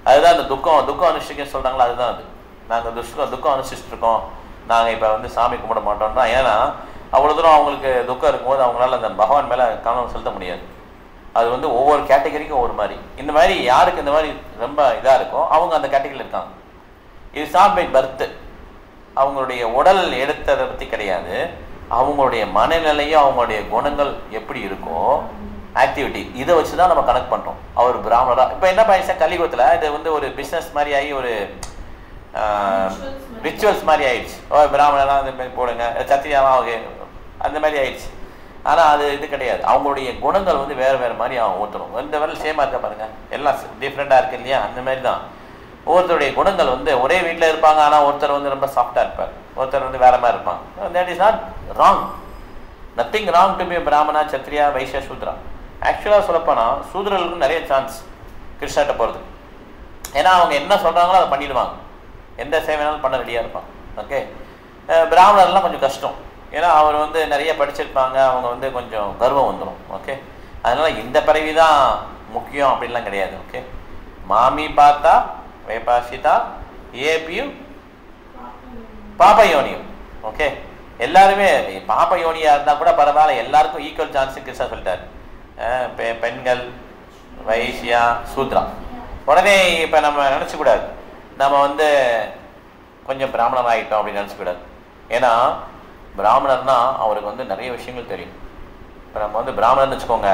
அதுதான் அந்த துக்கம் அனுஷ்டிக்க சொல்கிறாங்களா, அதுதான் அது. நாங்கள் துக்கம் அனுஷ்டிச்சிட்ருக்கோம், நாங்கள் இப்போ வந்து சாமி கும்பிட மாட்டோம்னா. ஏன்னா அவ்வளோ தூரம் அவங்களுக்கு துக்கம் இருக்கும்போது அவங்களால அந்த பகவான் மேலே கவனம் செலுத்த முடியாது. அது வந்து ஒவ்வொரு கேட்டகரிக்கும் ஒவ்வொரு மாதிரி. இந்த மாதிரி யாருக்கு இந்த மாதிரி ரொம்ப இதாக இருக்கோ அவங்க அந்த கேட்டகரியில் இருக்காங்க. இது நாட் பை பர்த், அவங்களுடைய உடல் எடுத்ததை பற்றி கிடையாது. அவங்களுடைய மனநிலையும் அவங்களுடைய குணங்கள் எப்படி இருக்கோ, ஆக்டிவிட்டி, இதை வச்சு தான் நம்ம கனெக்ட் பண்ணுறோம். அவர் பிராமணராக இப்போ என்ன பண்ணிச்சா கலியுகத்தில் இது வந்து ஒரு பிஸ்னஸ் மாதிரி ஆகி ஒரு ரிச்சுவல்ஸ் மாதிரி ஆயிடுச்சு. பிராமணராக அந்த மாதிரி போடுங்க, சத்திரியாலாம் ஓகே அந்த மாதிரி ஆயிடுச்சு. ஆனால் அது இது கிடையாது. அவங்களுடைய குணங்கள் வந்து வேறு வேறு மாதிரி அவங்க ஒருத்தரும் இந்த வேலை சேமாக இருக்க பாருங்கள், எல்லாம் டிஃப்ரெண்ட்டாக இருக்குது இல்லையா. அந்த மாதிரி தான் ஒவ்வொருத்தருடைய குணங்கள் வந்து ஒரே வீட்டில் இருப்பாங்க, ஆனால் ஒருத்தர் வந்து ரொம்ப சாஃப்டாக இருப்பார், ஒருத்தர் வந்து வேறு மாதிரி இருப்பாங்க. That is not wrong, nothing wrong to be Brahmana Kshatriya Vaishya சூத்ரா. ஆக்சுவலாக சொல்லப்போனால் சூத்ரர்களுக்கு நிறைய சான்ஸ் கிருஷ்ணர்கிட்ட போகிறது. ஏன்னா அவங்க என்ன சொல்கிறாங்களோ அதை பண்ணிடுவாங்க, எந்த சேவைனாலும் பண்ண ரெடியாக இருப்பாங்க. ஓகே. பிராமணர்லாம் கொஞ்சம் கஷ்டம், ஏன்னா அவர் வந்து நிறைய படிச்சிருப்பாங்க, அவங்க வந்து கொஞ்சம் கர்வம் வந்துடும். ஓகே. அதனால் இந்த பிறவி தான் முக்கியம் அப்படின்லாம் கிடையாது. ஓகே. மாமி பார்த்தா வைபாஷிதா ஏபியும் பாப்பயோனியும். ஓகே. எல்லாருமே பாப்பயோனியாக இருந்தால் கூட பரவாயில்ல, எல்லாருக்கும் ஈக்குவல் சான்ஸ் கிருஷ்ணா சொல்லிட்டார். பெண்கள், வைஷ்யா, சூத்ரா. உடனே இப்போ நம்ம நினச்சக்கூடாது நம்ம வந்து கொஞ்சம் பிராமணர் ஆகிட்டோம் அப்படின்னு நினச்சக்கூடாது. ஏன்னா பிராமணர்னா அவருக்கு வந்து நிறைய விஷயங்கள் தெரியும். இப்போ நம்ம வந்து பிராமணர்னு வச்சுக்கோங்க,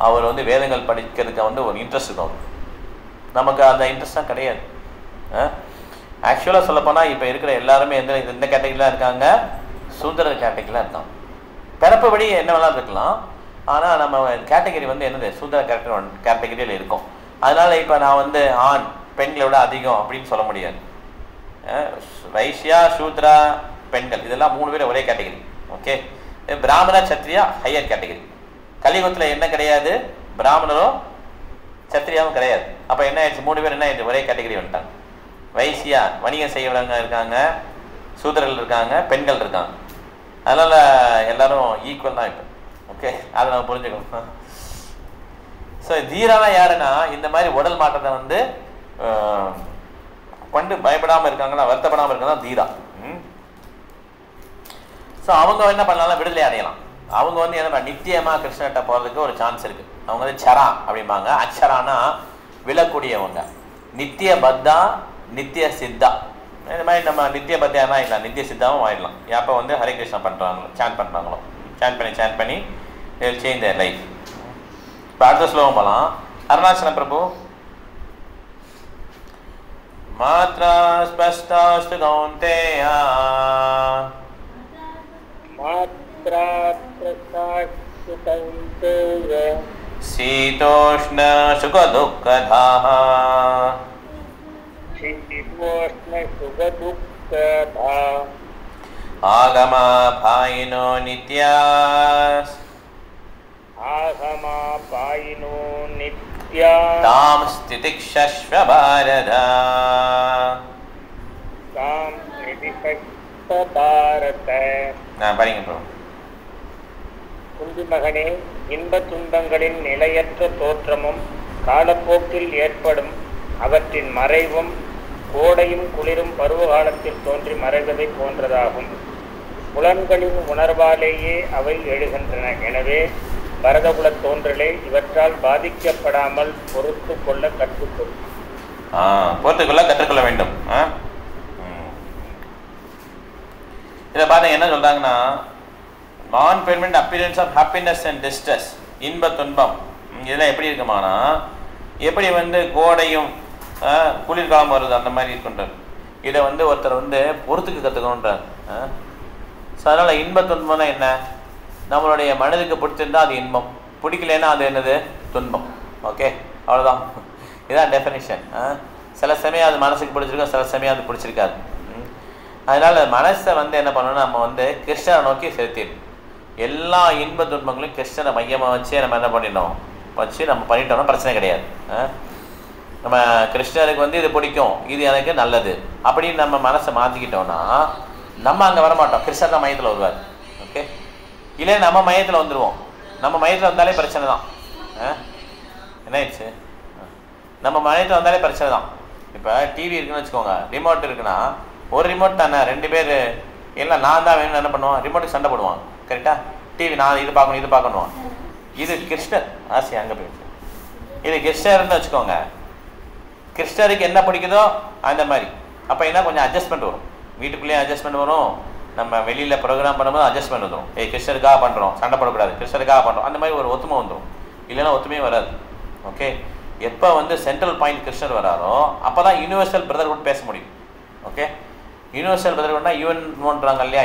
அவர் வந்து வேதங்கள் படிக்கிறதுக்கு வந்து ஒரு இன்ட்ரெஸ்ட் இருக்கும். நமக்கு அந்த இன்ட்ரெஸ்ட்லாம் கிடையாது. ஆக்சுவலாக சொல்லப்போனால் இப்போ இருக்கிற எல்லாருமே எந்த கேட்டகரியில் இருக்காங்க, சூத்திர கேட்டகரியில் இருக்காங்க. பிறப்புபடி என்ன வேணாலும் இருக்கலாம், ஆனால் நம்ம கேட்டகரி வந்து என்னது சூத்திர கேட்டகரியில் இருக்கும். அதனால் இப்போ நான் வந்து ஆண் பெண்களை விட அதிகம் அப்படின்னு சொல்ல முடியாது. வைஷ்யா சூத்ரா பெண்கள் இதெல்லாம் 3 பேர் ஒரே கேட்டகரி. ஓகே. பிராமணா சத்ரியா ஹையர் கேட்டகரி. கலியுகத்தில் என்ன கிடையாது, பிராமணரும் சத்ரியாவும் கிடையாது. அப்போ என்ன ஆயிடுச்சு, 3 பேர் என்ன ஆயிடுச்சு, ஒரே கேட்டகரி வந்துட்டாங்க. வைசியா வணிகம் செய்யறவங்க இருக்காங்க, சூத்திரர்கள் இருக்காங்க, பெண்கள் இருக்காங்க. அதனால எல்லாரும் ஈக்குவல் தான் இப்போ. ஓகே. அதை நம்ம புரிஞ்சுக்கணும். ஸோ தீரானா யாருன்னா இந்த மாதிரி உடல் மாற்றத்தை வந்து கொண்டு பயப்படாமல் இருக்காங்கன்னா, வருத்தப்படாமல் இருக்காங்கன்னா தீரா. ஸோ அவங்க என்ன பண்ணலாம், விடுதலை அடையலாம். அவங்க வந்து என்ன நித்தியமாக கிருஷ்ணகிட்ட போகிறதுக்கு ஒரு சான்ஸ் இருக்குது. அவங்க வந்து சரா அப்படிம்பாங்க. அச்சரானா விழக்கூடியவங்க. நித்திய பத்தா நித்திய சித்தா. இந்த மாதிரி நம்ம நித்திய பத்தியானா இல்லை, நித்திய சித்தாவும் ஆயிடலாம். எப்போ வந்து ஹரே கிருஷ்ணா பண்ணுறாங்களோ, சாண்ட் பண்ணுறாங்களோ, சாண்ட் பண்ணி சேஞ்ச் தேர் லைஃப். இப்போ அடுத்த ஸ்லோகம் போகலாம். அருணாச்சல பிரபு. மாத்ரா ஸ்பஷ்டாஸ்து கௌந்தேயா மாத்ரா ஸ்பஷ்டாஸ்து கௌந்தேயா சீதோஷ்ண சுக துக்கதாஹ சீதோஷ்ண சுக துக்கதாஹ ஆகமா பாயினோ நித்யாஸ் ஆகமா பாயினோ நித்யா தாம் ஸ்திதிக்ஷஸ்வ பாரத தாம் நிதிக்ஷஸ்வ பாரத. நான் படிங்க ப்ரோ. குந்தி மகனே, இன்பத் துன்பங்களின் நிலையற்ற தோற்றமும் காலப்போக்கில் ஏற்படும் அவற்றின் மறைவும் கோடையும் குளிரும் பருவகாலத்தில் தோன்றி மறைவதை போன்றதாகும். புலன்களின் உணர்வாலேயே அவை எழுகின்றன. எனவே பரதகுல தோன்றலே இவற்றால் பாதிக்கப்படாமல் பொறுத்து கொள்ள கற்றுக்கொள்ளும். பொறுத்துக்கொள்ள கற்றுக்கொள்ள வேண்டும். இதை பாருங்க என்ன சொல்றாங்கன்னா, non permanent appearance of happiness and distress, இன்ப துன்பம் இதெல்லாம் எப்படி இருக்குமானா, எப்படி வந்து கோடையும் குளிர்காலம் வருது அந்த மாதிரி இருக்குன்றார். இதை வந்து ஒருத்தர் வந்து பொறுத்துக்கு கற்றுக்கணுன்றார். ஸோ அதனால் இன்ப துன்பம்னா என்ன, நம்மளுடைய மனதுக்கு பிடிச்சிருந்தா அது இன்பம், பிடிக்கலன்னா அது என்னது துன்பம். ஓகே, அவ்வளோதான். இதுதான் டெஃபினிஷன். சில சமயம் அது மனசுக்கு பிடிச்சிருக்கோம், சில சமயம் அது பிடிச்சிருக்காது. அதனால் மனசை வந்து என்ன பண்ணணும், நம்ம வந்து கிருஷ்ணரை நோக்கி செலுத்திடணும். எல்லா இன்ப துன்பங்களையும் கிருஷ்ணனை மையமாக வச்சே நம்ம என்ன பண்ணிடணும் நம்ம பண்ணிட்டோம்னா பிரச்சனை கிடையாது. நம்ம கிருஷ்ணருக்கு வந்து இது பிடிக்கும், இது எனக்கு நல்லது அப்படின்னு நம்ம மனசை மாற்றிக்கிட்டோம்னா நம்ம அங்கே வரமாட்டோம், கிருஷ்ணர் தான் மையத்தில் வருவார். ஓகே, இல்லை நம்ம மையத்தில் வந்துடுவோம். நம்ம மையத்தில் வந்தாலே பிரச்சனை தான். என்ன ஆயிடுச்சு, நம்ம மையத்தில் வந்தாலே பிரச்சனை தான். இப்போ டிவி இருக்குன்னு வச்சுக்கோங்க, ரிமோட் இருக்குன்னா ஒரு ரிமோட் தானே, 2 பேர் இல்லை நான் தான் வேணும்னு என்ன பண்ணுவான், ரிமோட்டுக்கு சண்டை போடுவான். கரெக்டாக, டிவி நான் இது பார்க்கணும் இது பார்க்கணும். இது கிருஷ்ணர் ஆசை அங்கே போயிடுச்சு. இது கிருஷ்ணர்னு வச்சுக்கோங்க, கிருஷ்ணருக்கு என்ன பிடிக்குதோ அந்த மாதிரி. அப்போ என்ன கொஞ்சம் அட்ஜஸ்ட்மெண்ட் வரும், வீட்டுக்குள்ளேயே அட்ஜஸ்ட்மெண்ட் வரும், நம்ம வெளியில் ப்ரோக்ராம் பண்ணும்போது அட்ஜஸ்ட்மெண்ட் வந்துடும். கிருஷ்ணருக்காக பண்ணுறோம், சண்டை போடக்கூடாது, கிருஷ்ணருக்காக பண்ணுறோம், அந்த மாதிரி ஒரு ஒத்துமை வந்துடும். இல்லைன்னா ஒத்துமையே வராது. ஓகே, எப்போ வந்து சென்ட்ரல் பாயிண்ட் கிருஷ்ணர் வராரோ அப்போ தான் யூனிவர்சல் பிரதர்ஹுட் பேச முடியும். ஓகே, யூனிவர்சல் பிரதர்ஹுட்னா யூஎன்றாங்க இல்லையா,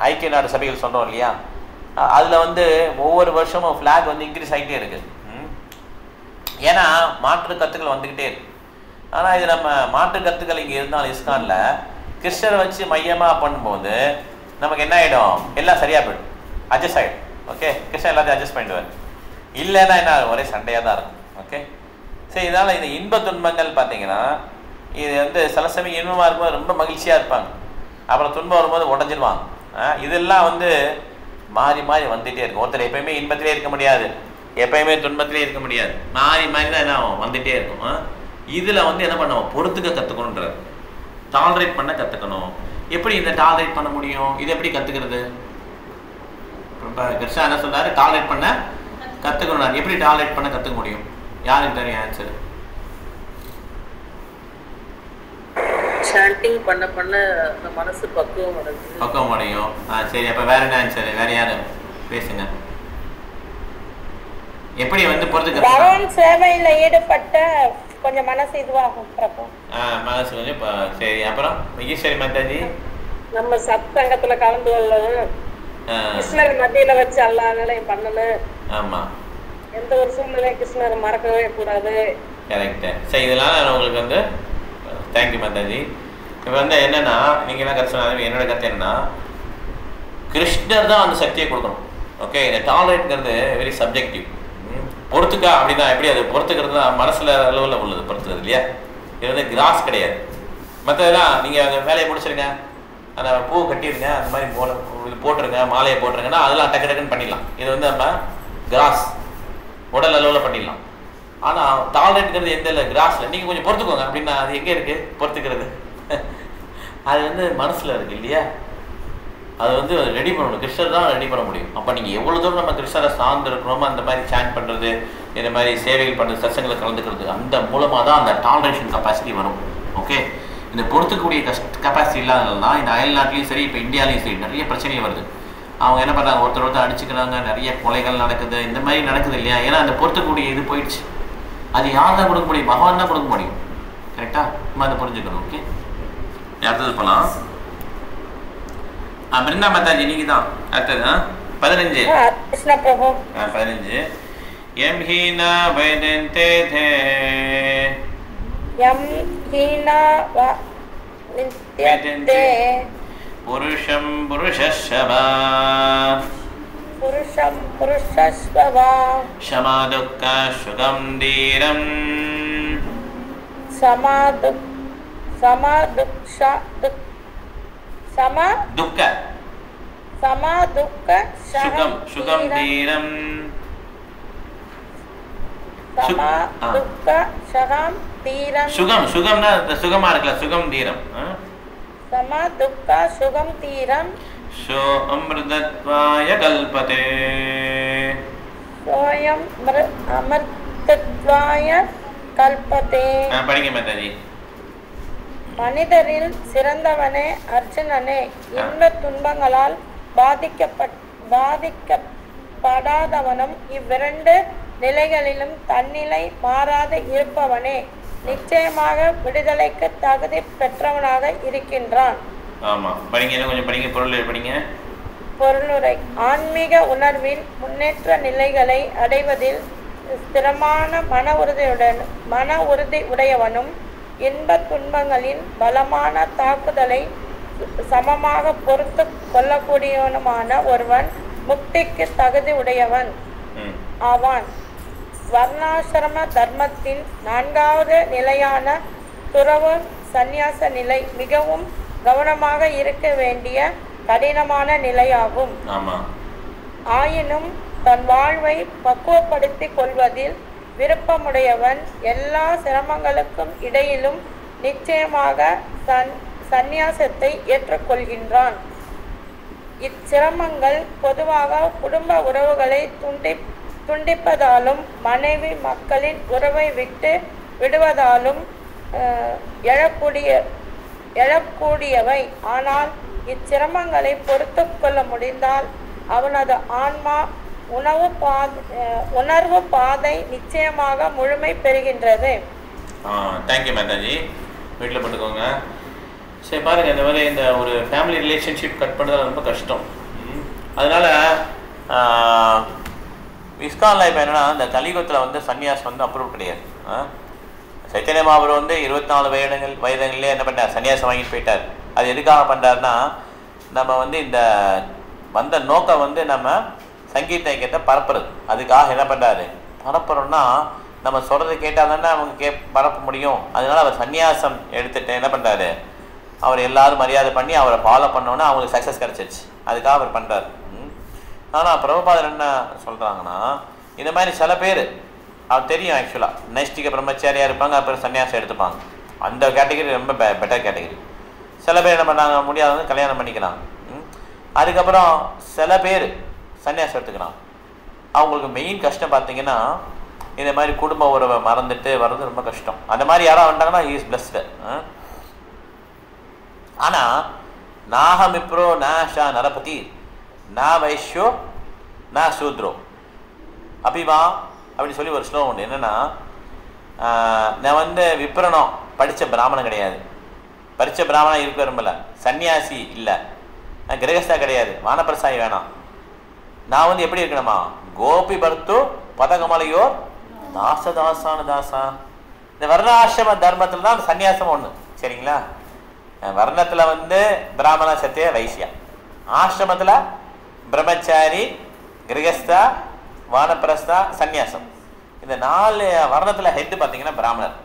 ஐக்கிய நாடு சபைகள் சொல்கிறோம் இல்லையா, அதில் வந்து ஒவ்வொரு வருஷமும் ஃப்ளாக் வந்து இன்க்ரீஸ் ஆகிட்டே இருக்குது. ஏன்னா மாற்று கருத்துக்கள் வந்துக்கிட்டே இருக்கு. ஆனால் இது நம்ம மாற்று கருத்துக்கள் இங்கே இருந்தாலும் இஸ்கானில் கிருஷ்ணரை வச்சு மையமாக பண்ணும்போது நமக்கு என்ன ஆகிடும், எல்லாம் சரியாக போய்டும், அட்ஜஸ்ட் ஆகிடும். ஓகே, கிருஷ்ணன் எல்லாத்தையும் அட்ஜஸ்ட் பண்ணிடுவார். இல்லைன்னா என்ன ஒரே சண்டையாக தான் இருக்கும். ஓகே, சரி, இதனால் இந்த இன்ப துன்பங்கள் பார்த்தீங்கன்னா இது வந்து சில சமயம் இன்பமாக இருக்கும்போது ரொம்ப மகிழ்ச்சியாக இருப்பாங்க, அப்புறம் துன்பம் வரும்போது உடஞ்சிடுவாங்க. இதெல்லாம் வந்து மாறி மாறி வந்துகிட்டே இருக்கும். ஒருத்தர் எப்பயுமே இன்பத்திலே இருக்க முடியாது, எப்பயுமே துன்பத்திலே இருக்க முடியாது, மாறி மாறி தான் என்ன ஆகும், வந்துகிட்டே இருக்கும். இதில் வந்து என்ன பண்ணுவோம், பொறுத்துக்க கற்றுக்கணுன்றது, டாலரேட் பண்ண கற்றுக்கணும். எப்படி இந்த டாலரேட் பண்ண முடியும், இது எப்படி கற்றுக்கிறது? இப்போ கிருஷ்ணா என்ன சொன்னார், டாலரேட் பண்ண கற்றுக்கணும். எப்படி டாலரேட் பண்ண கற்றுக்க முடியும், யாருக்கு தெரியும் ஆன்சர்? சாண்டிங் பண்ண பண்ண அந்த மனசு பக்குவம் அடையும். சரி, அப்போ வேற என்ன ஆன்சர், வேற யாரு பேசுங்க. எப்படி வந்து பொறுத்து பகவான் சேவையில ஈடுபட்ட கொஞ்சம் மனசு இதுவாகும் பிரபு. மனசு கொஞ்சம் சரி. அப்புறம் ஈஸ்வரி மாதாஜி, நம்ம சத்சங்கத்துல கலந்து கொள்ளணும், கிருஷ்ணர் மத்தியில வச்சு எல்லா நிலையும் பண்ணணும். ஆமா, எந்த ஒரு சூழ்நிலையும் கிருஷ்ணரை மறக்கவே கூடாது. கரெக்ட். சரி, இதெல்லாம் உங்களுக்கு வந்து தேங்க்யூ மாதாஜி. இப்போ வந்து என்னன்னா நீங்கள் என்ன கருத்து சொன்னாலும் என்னோட கருத்து என்னன்னா, கிருஷ்ணர் தான் அந்த சக்தியை கொடுக்கணும். ஓகே, இந்த டாலரேட்ங்கிறது வெரி சப்ஜெக்டிவ். பொறுத்துக்கா அப்படின்னா எப்படி, அது பொறுத்துக்கிறது தான் மனசில் அளவில் உள்ளது பொறுத்துக்கிறது இல்லையா. இது வந்து கிராஸ் கிடையாது. மற்றதெல்லாம் நீங்கள் அந்த வேலையை முடிச்சிருங்க, அந்த பூ கட்டிடுங்க, அந்த மாதிரி இது போட்டுருங்க, மாலையை போட்டுருங்கன்னா அதெல்லாம் டக்கு டக்குன்னு பண்ணிடலாம். இது வந்து நம்ம கிராஸ் உடல் அளவில் பண்ணிடலாம். ஆனால் டாலரேட்ங்கிறது எந்த இல்லை, கிராஸில் நீங்கள் கொஞ்சம் பொறுத்துக்கோங்க அப்படின்னா அது எங்கே இருக்குது பொறுத்துக்கிறது? அது வந்து மனசில் இருக்குது இல்லையா. அது வந்து ரெடி பண்ணணும், கிருஷ்ணர் தான் ரெடி பண்ண முடியும். அப்போ நீங்கள் எவ்வளோ தூரம் நம்ம கிருஷ்ணரை சார்ந்து இருக்கிறோமோ அந்த மாதிரி சேன் பண்ணுறது, இந்த மாதிரி சேவைகள் பண்ணுறது, சத்சங்களை கலந்துக்கிறது, அந்த மூலமாக தான் அந்த டாலரேஷன் கெப்பாசிட்டி வரும். ஓகே, இந்த பொறுத்துக்கூடிய கெப்பாசிட்டி இல்லாதனால இந்த அயல் நாட்டிலையும் சரி, இப்போ இந்தியாவிலையும் சரி நிறைய பிரச்சனைகள் வருது. அவங்க என்ன பண்ணுறாங்க, ஒருத்தர் அடிச்சுக்கிறாங்க, நிறைய கொலைகள் நடக்குது, இந்த மாதிரி நடக்குது இல்லையா. ஏன்னா அந்த பொறுத்தக்கூடிய இது போயிடுச்சு. அது யார் தான் கொடுக்க முடியும், பகவான் தான் கொடுக்க முடியும். கரெக்டாக நம்ம அதை புரிஞ்சுக்கணும். ஓகே, அடுத்தது போகலாம். பிருந்தா மாதாஜி நீங்க தான் அடுத்தது. 15 15 எம் ஹீனா வைதந்தே தே எம் ஹீனா வைதந்தே புருஷம் புருஷஸ்வா புருஷம் புருஷஸ்வா ஷமா துக்க சுகம் தீரம் சமா துக்ஷா சமா துக்க சமா துக்க சுகம் சுகம் தீரம் சமா துக்க சுகம் தீரம் சுகம் சுகம்னா சுகமா இருக்குல்ல, சுகம் தீரம். சமா துக்க சுகம் தீரம் சோ அமிர்தத்வாய கல்பதே சோயம் அமிர்தத்வாய கல்பதே. படிங்க மாதாஜி. மனிதரில் சிறந்தவனே அர்ஜுனனே, இன்ப துன்பங்களால் பாதிக்கப்படாதவனும் இவ்விரண்டு நிலைகளிலும் தன்னிலை மாறாது இருப்பவனே நிச்சயமாக விடுதலைக்கு தகுதி பெற்றவனாக இருக்கின்றான். ஆமா, படிங்க, கொஞ்சம் படிங்க, பொருள் படிங்க. பொருளுரை. ஆன்மீக உணர்வின் முன்னேற்ற நிலைகளை அடைவதில் ஸ்திரமான மன உறுதி உடையவனும் இன்ப துன்பங்களின் பலமான தாக்குதலை சமமாக பொறுத்து கொள்ளக்கூடியவனுமான ஒருவன் முக்திக்கு தகுதி உடையவன் ஆவான். வர்ணாசிரம தர்மத்தின் 4வது நிலையான துறவு சந்நியாச நிலை மிகவும் கவனமாக இருக்க வேண்டிய கடினமான நிலையாகும். ஆயினும் தன் வாழ்வை பக்குவப்படுத்திக் கொள்வதில் விருப்பமுடையவன் எல்லா சிரமங்களுக்கும் இடையிலும் நிச்சயமாக சந்நியாசத்தை ஏற்றுக்கொள்கின்றான். இச்சிரமங்கள் பொதுவாக குடும்ப உறவுகளை துண்டிப்பதாலும் மனைவி மக்களின் உறவை விடுவதாலும் எழக்கூடியவை. ஆனால் இச்சிரமங்களை பொறுத்து கொள்ள முடிந்தால் அவனது ஆன்மா உணர்வு பாதை நிச்சயமாக முழுமை பெறுகின்றது. தேங்க்யூ மாதாஜி. வீட்டில் போட்டுக்கோங்க. சரி பாருங்கள், இந்த மாதிரி இந்த ஒரு ஃபேமிலி ரிலேஷன்ஷிப் கட் பண்ணுறது ரொம்ப கஷ்டம். அதனால் இஸ்கான்ல இப்போ என்னென்னா இந்த கலியுகத்தில் வந்து சன்னியாஸ் வந்து அப்ரூவ் கிடையாது. சைத்தன்ய மகாபிரபு வந்து 24 வயதுலேயே என்ன பண்ணார், சன்னியாசம் வாங்கிட்டு போயிட்டார். அது எதுக்காக பண்ணுறாருன்னா, நம்ம வந்து இந்த வந்த நோக்கம் வந்து நம்ம சங்கீத ஐக்கியத்தை பரப்புறது. அதுக்காக என்ன பண்ணுறாரு, பரப்புறோம்னா நம்ம சொல்கிறது கேட்டால் தானே அவங்க பரப்ப முடியும். அதனால அவர் சன்னியாசம் எடுத்துகிட்டு என்ன பண்ணுறாரு, அவர் எல்லாரும் மரியாதை பண்ணி அவரை ஃபாலோ பண்ணோன்னா அவங்களுக்கு சக்ஸஸ் கிடச்சிருச்சு. அதுக்காக அவர் பண்ணுறாரு. ஆனால் பிரபுபாதர் என்ன சொல்கிறாங்கன்னா, இந்த மாதிரி சில பேர் அவர் தெரியும் ஆக்சுவலாக நைஷ்டிக பிரம்மச்சாரியாக இருப்பாங்க, அப்புறம் சன்னியாசம் எடுத்துப்பாங்க. அந்த கேட்டகரி ரொம்ப பெட்டர் கேட்டகரி. சில பேர் என்ன பண்ணாங்க, முடியாதவங்க கல்யாணம் பண்ணிக்கிறாங்க. அதுக்கப்புறம் சில பேர் சன்னியாசம் எடுத்துக்கிறாங்க. அவங்களுக்கு மெயின் கஷ்டம் பார்த்தீங்கன்னா இந்த மாதிரி குடும்ப உறவை மறந்துட்டு வர்றது ரொம்ப கஷ்டம். அந்த மாதிரி யாராவது வந்துட்டாங்கன்னா ஹி இஸ் பிளஸ்டு. ஆனால் நாஹமிப்ரோ நாஷா நரபதி நா வைஷ்யோ நா சூத்ரோ அபிமா அப்படின்னு சொல்லி ஒரு ஸ்லோகம் உண்டு. என்னென்னா, நான் வந்து விப்ரனம் படித்த பிராமணன் கிடையாது, படித்த பிராமணன் இருக்க விரும்பலை, சன்னியாசி இல்லை, கிரகஸ்தா கிடையாது, வானப்பிரசாயி வேணாம். நான் வந்து எப்படி இருக்கணுமா, கோபி பர்த்து பதகமலையோ தாசதாசான தாசா. இந்த வர்ணாசிரம தர்மத்தில் தான் சன்னியாசம் ஒன்று. சரிங்களா, வர்ணத்தில் வந்து பிராமண சத்திய வைசியா, ஆசிரமத்தில் பிரம்மச்சாரி கிரகஸ்தா வானப்பிரஸ்தா சன்னியாசம். இந்த 4 வர்ணத்தில் ஹெட்டு பார்த்தீங்கன்னா பிராமணர்.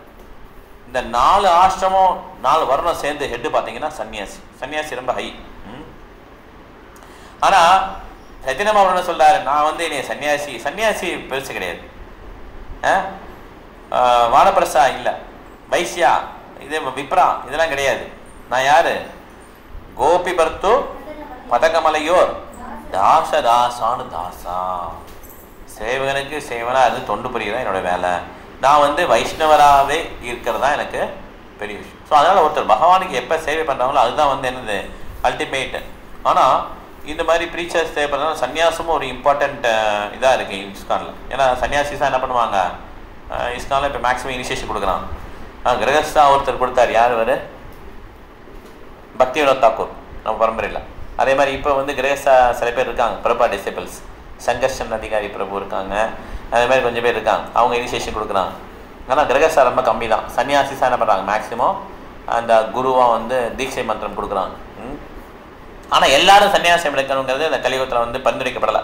இந்த 4 ஆசிரமம் 4 வர்ணம் சேர்ந்து ஹெட்டு பார்த்தீங்கன்னா சன்னியாசி. சன்னியாசி ரொம்ப ஹை. ஆனால் சைத்தன்ய மகாபிரபு சொல்றாரு, நான் வந்து என்னைய சன்னியாசி பெருசு கிடையாது, வானப்பிரஸ்தா இல்லை, வைசியா இது விப்ரா இதெல்லாம் கிடையாது. நான் யாரு, கோபி பர்த்து பதகமலையோர் தாசதாசானு தாசா, சேவகனுக்கு சேவனா அது தொண்டு புரியுதான் என்னோட வேலை. நான் வந்து வைஷ்ணவராகவே இருக்கிறதா எனக்கு பெரிய விஷயம். ஸோ அதனால் ஒருத்தர் பகவானுக்கு எப்போ சேவை பண்ணுறாங்களோ அதுதான் வந்து என்னது அல்டிமேட். ஆனால் இந்த மாதிரி ப்ரீச்சர்ஸ் தேவைப்படுறதுனால சன்னியாசமும் ஒரு இம்பார்ட்டண்ட் இதாக இருக்குது இஸ்கானில். ஏன்னா சன்னியாசிஸாக என்ன பண்ணுவாங்க, இஸ்கானில் இப்போ மேக்ஸிமம் இனிஷியேஷன் கொடுக்குறான். கிரகஸ்தா ஒருத்தர் கொடுத்தார், யார் அவர், பக்தி வினோத் தாக்கூர் நம்ம பரம்பரையில். அதே மாதிரி இப்போ வந்து கிரகஸ்தா சில பேர் இருக்காங்க, பிரபா டிசிபிள்ஸ், சங்கர்ஷன் அதிகாரி பிரபு இருக்காங்க, அதே மாதிரி கொஞ்சம் பேர் இருக்காங்க, அவங்க இனிஷியேஷன் கொடுக்குறாங்க. ஆனால் கிரகஸ்தா ரொம்ப கம்மி தான். சன்னியாசிஸாக என்ன பண்ணுறாங்க, மேக்ஸிமம் அந்த குருவாக வந்து தீட்சை மந்திரம் கொடுக்குறாங்க. ஆனால் எல்லாரும் சன்னியாசம் எடுக்கணுங்கிறது அந்த கலியுகத்தில் வந்து பரிந்துரைக்கப்படலை.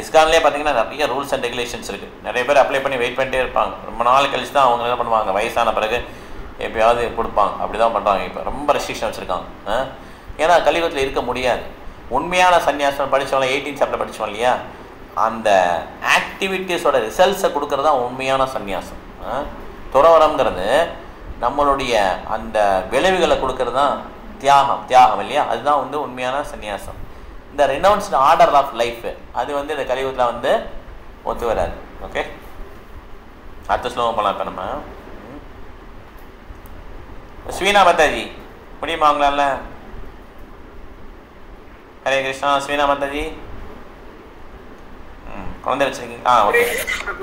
இஸ்கான்லேயே பார்த்தீங்கன்னா நிறைய ரூல்ஸ் அண்ட் ரெகுலேஷன்ஸ் இருக்குது. நிறைய பேர் அப்ளை பண்ணி வெயிட் பண்ணிட்டே இருப்பாங்க. ரொம்ப நாள் கழிச்சு தான் அவங்க என்ன பண்ணுவாங்க, வயசான பிறகு எப்பயாவது கொடுப்பாங்க. அப்படி தான் பண்ணுறாங்க. இப்போ ரொம்ப ரெஸ்ட்ரிக்ஷன் வச்சுருக்காங்க. ஏன்னா கலியுகத்தில் இருக்க முடியாது. உண்மையான சன்னியாசம் படித்தவங்க 18 சாப்டர் படித்தோம் இல்லையா, அந்த ஆக்டிவிட்டீஸோட ரிசல்ட்ஸை கொடுக்குறது தான் உண்மையான சன்னியாசம். துறவரம்ங்கிறது நம்மளுடைய அந்த விளைவுகளை கொடுக்கறது தான் தியாகம் இல்லையா, அதுதான் வந்து உண்மையான சன்னியாசம். இந்த ரெனவுன்ஸ்டு ஆர்டர் ஆஃப் லைஃப் அது வந்து இந்த கலியுகத்தில் வந்து ஒத்து வராது. ஓகே, அடுத்த ஸ்லோகம் போகலாம். இப்போ நம்ம ஸ்வீனா மாதாஜி முடியுமா அவங்களால? ஹரே கிருஷ்ணா. ஸ்வீனா மாதாஜி குழந்தை வச்சிருக்கீங்க? ஓகே.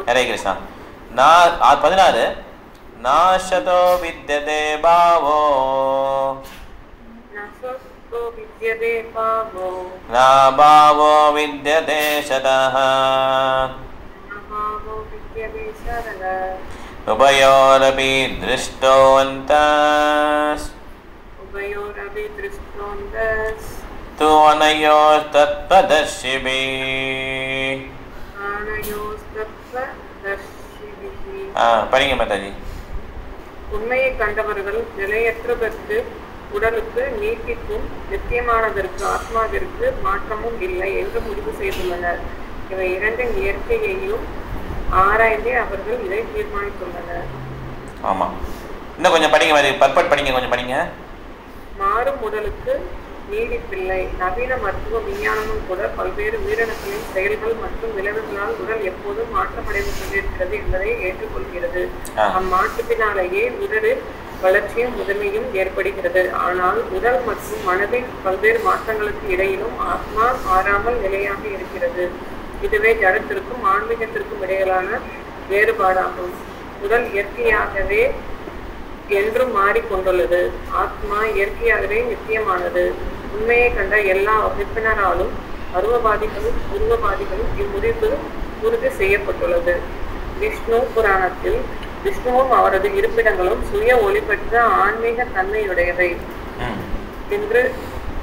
ஹரே கிருஷ்ணா. 16 நாஷதோ வித்யதே பாவோ நா பாவோ வித்யதே சதஹ உபயோரபி திருஷ்டோந்தஸ் து அனயோஸ்தத்வதர்ஷிபி. படிங்க மாதாஜி. உண்மையை கண்டவர்கள் நிலையற்றதற்கு, உடலுக்கு, நீட்டிக்கும், நித்தியமானதற்கு, ஆத்மாவிற்கு மாற்றமும் இல்லை என்று முடிவு செய்துள்ளனர். இவை இரண்டின் இயற்கையையும் ஆராய்ந்தே அவர்கள் இதை தீர்மானித்துள்ளனர். ஆமா, இன்னும் கொஞ்சம் படிங்க மாதிரி பர்பட் படிங்க, கொஞ்சம் படிங்க. மாறும் உடலுக்கு நீடிப்பில்லை. நவீன மருத்துவ விஞ்ஞானமும் கூட பல்வேறு உயிரினங்களின் செயல்கள் மற்றும் விளைவுகளால் உடல் எப்போதும் மாற்றமடைந்து கொண்டிருக்கிறது என்பதை ஏற்றுக்கொள்கிறது. அம்மாற்றத்தினாலேயே உடலில் வளர்ச்சியும் முதுமையும் ஏற்படுகிறது. ஆனால் உடல் மற்றும் மனதின் பல்வேறு மாற்றங்களுக்கு இடையிலும் ஆத்மா மாறாமல் நிலையாக இருக்கிறது. இதுவே ஜடத்திற்கும் ஆன்மீகத்திற்கும் இடையிலான வேறுபாடாகும். உடல் இயற்கையாகவே என்றும் மாறிக்கொண்டுள்ளது. ஆத்மா இயற்கையாகவே நித்தியமானது. உண்மையை கண்ட எல்லா வகுப்பினராலும் உருவவாதிகளும் இம்முடிவு உறுதி செய்யப்பட்டுள்ளது. விஷ்ணு புராணத்தில் விஷ்ணுவும் அவரது இருப்பிடங்களும் சுய ஒளிபெற்ற ஆன்மீக தன்மையுடையவை என்று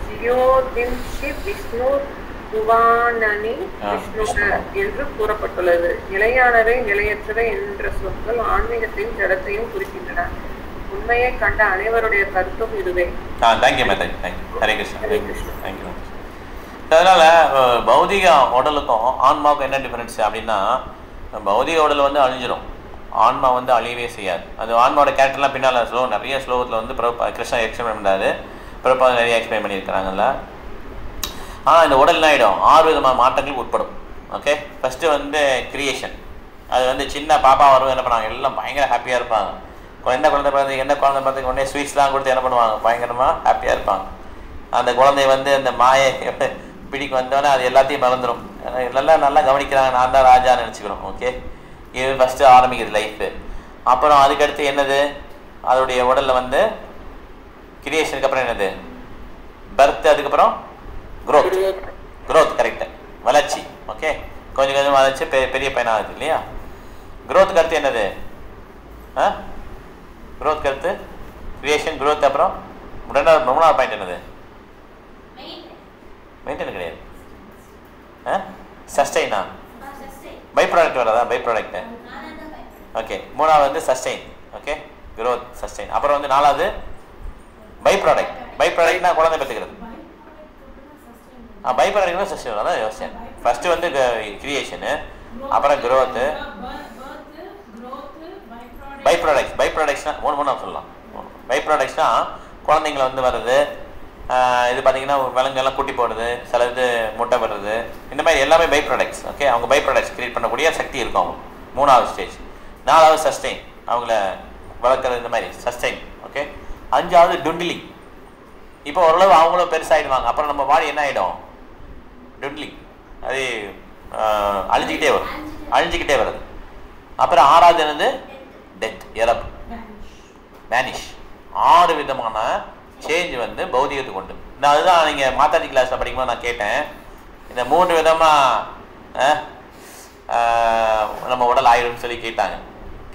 ஜியோதிம்ஷி விஷ்ணு புவானனி விஷ்ணுக என்று கூறப்பட்டுள்ளது. நிலையானவை நிலையற்றவை என்ற சொற்கள் ஆன்மீகத்தையும் ஜடத்தையும் குறிக்கின்றன. உண்மையை கண்ட அனைவருடைய கருத்தும் இதுவே. அதனால பௌதிக உடலுக்கும் ஆன்மாவுக்கும் என்ன டிஃபரன்ஸ் அப்படின்னா, பௌதிக உடல் வந்து அழிஞ்சிடும், ஆன்மா வந்து அழியவே செய்யாது. அது ஆன்மாவோட கேரக்டர்லாம் பின்னால் நிறைய ஸ்லோகத்தில் வந்து கிருஷ்ணா எக்ஸ்பிளைன் பண்ணாரு, பிரபா நிறைய எக்ஸ்பிளைன் பண்ணியிருக்கிறாங்கல்ல. ஆனால் இந்த உடல் என்ன ஆகிடும், 6 விதமான மாற்றங்களுக்கு உட்படும். ஓகே, ஃபஸ்ட்டு வந்து கிரியேஷன். அது வந்து சின்ன பாப்பா வரும், என்ன பண்ணுவாங்க, எல்லாம் பயங்கர ஹாப்பியாக இருப்பாங்க. என்ன குழந்தை பார்த்து உடனே ஸ்வீட்ஸ்லாம் கொடுத்து என்ன பண்ணுவாங்க, பயங்கரமாக ஹாப்பியாக இருப்பாங்க. அந்த குழந்தை வந்து அந்த மாயை பிடிக்கு வந்தோடனே அது எல்லாத்தையும் மறந்துடும். நல்லா கவனிக்கிறாங்க, நான் தான் ராஜான்னு நினச்சிக்கிறோம். ஓகே, இது ஃபஸ்ட்டு ஆரம்பிக்குது லைஃபு. அப்புறம் அதுக்கடுத்து என்னது, அதோடைய உடலில் வந்து கிரியேஷனுக்கு அப்புறம் என்னது, பர்த், அதுக்கப்புறம் க்ரோத் கரெக்டு, வளர்ச்சி. ஓகே, கொஞ்சம் கொஞ்சம் வளர்ச்சி பெரிய பையனாகுது இல்லையா. க்ரோத்துக்கு அடுத்து என்னது, க்ரோத் கருத்து கிரியேஷன், க்ரோத், அப்புறம் மூணாவது பாயிண்ட் என்னது, மெயின்டைன் கிடையாது, சஸ்டெயினா, பை ப்ராடக்ட் வராதா, பை ப்ராடக்ட். ஓகே, மூணாவது வந்து சஸ்டெயின். Okay, growth, sustain. அப்புறம் வந்து நாலாவது பை ப்ராடக்ட். பை ப்ராடக்ட்னா குழந்தை பெற்றுக்கிறது. பை ப்ராடக்ட்னா சஸ்டெயின், அதான் யோசனை. ஃபஸ்ட்டு வந்து கிரியேஷனு, அப்புறம் க்ரோத்து, பை ப்ராடக்ட்ஸ்னா மூணு சொல்லலாம். பை ப்ராடக்ட்ஸ்னா குழந்தைங்களை வந்து வர்றது, இது பார்த்தீங்கன்னா விலங்கெல்லாம் குட்டி போடுறது, சில இது முட்டை போடுறது, இந்த மாதிரி எல்லாமே பை ப்ராடக்ட்ஸ். ஓகே, அவங்க பை ப்ராடக்ட்ஸ் கிரியேட் பண்ணக்கூடிய சக்தி இருக்கும் அவங்க. மூணாவது ஸ்டேஜ். நாலாவது சஸ்டெயின், அவங்கள வளர்க்குறது, இந்த மாதிரி சஸ்டெயின். ஓகே, அஞ்சாவது டுண்டிலிங். இப்போ ஓரளவு அவங்களும் பெருசாகிடுவாங்க, அப்புறம் நம்ம பாடி என்ன ஆகிடும், டுண்டிலிங், அது அழிஞ்சிக்கிட்டே வருது. அப்புறம் ஆறாவது என்னது, டெத், இறப்பு, வேனிஷ். 6 விதமான சேஞ்ச் வந்து பௌதிகத்துக்கு உண்டு. நான் அதுதான் நீங்கள் மாதாஜி கிளாஸில் படிக்கும்போது நான் கேட்டேன், இந்த 3 விதமாக நம்ம உடல் ஆயிடும்னு சொல்லி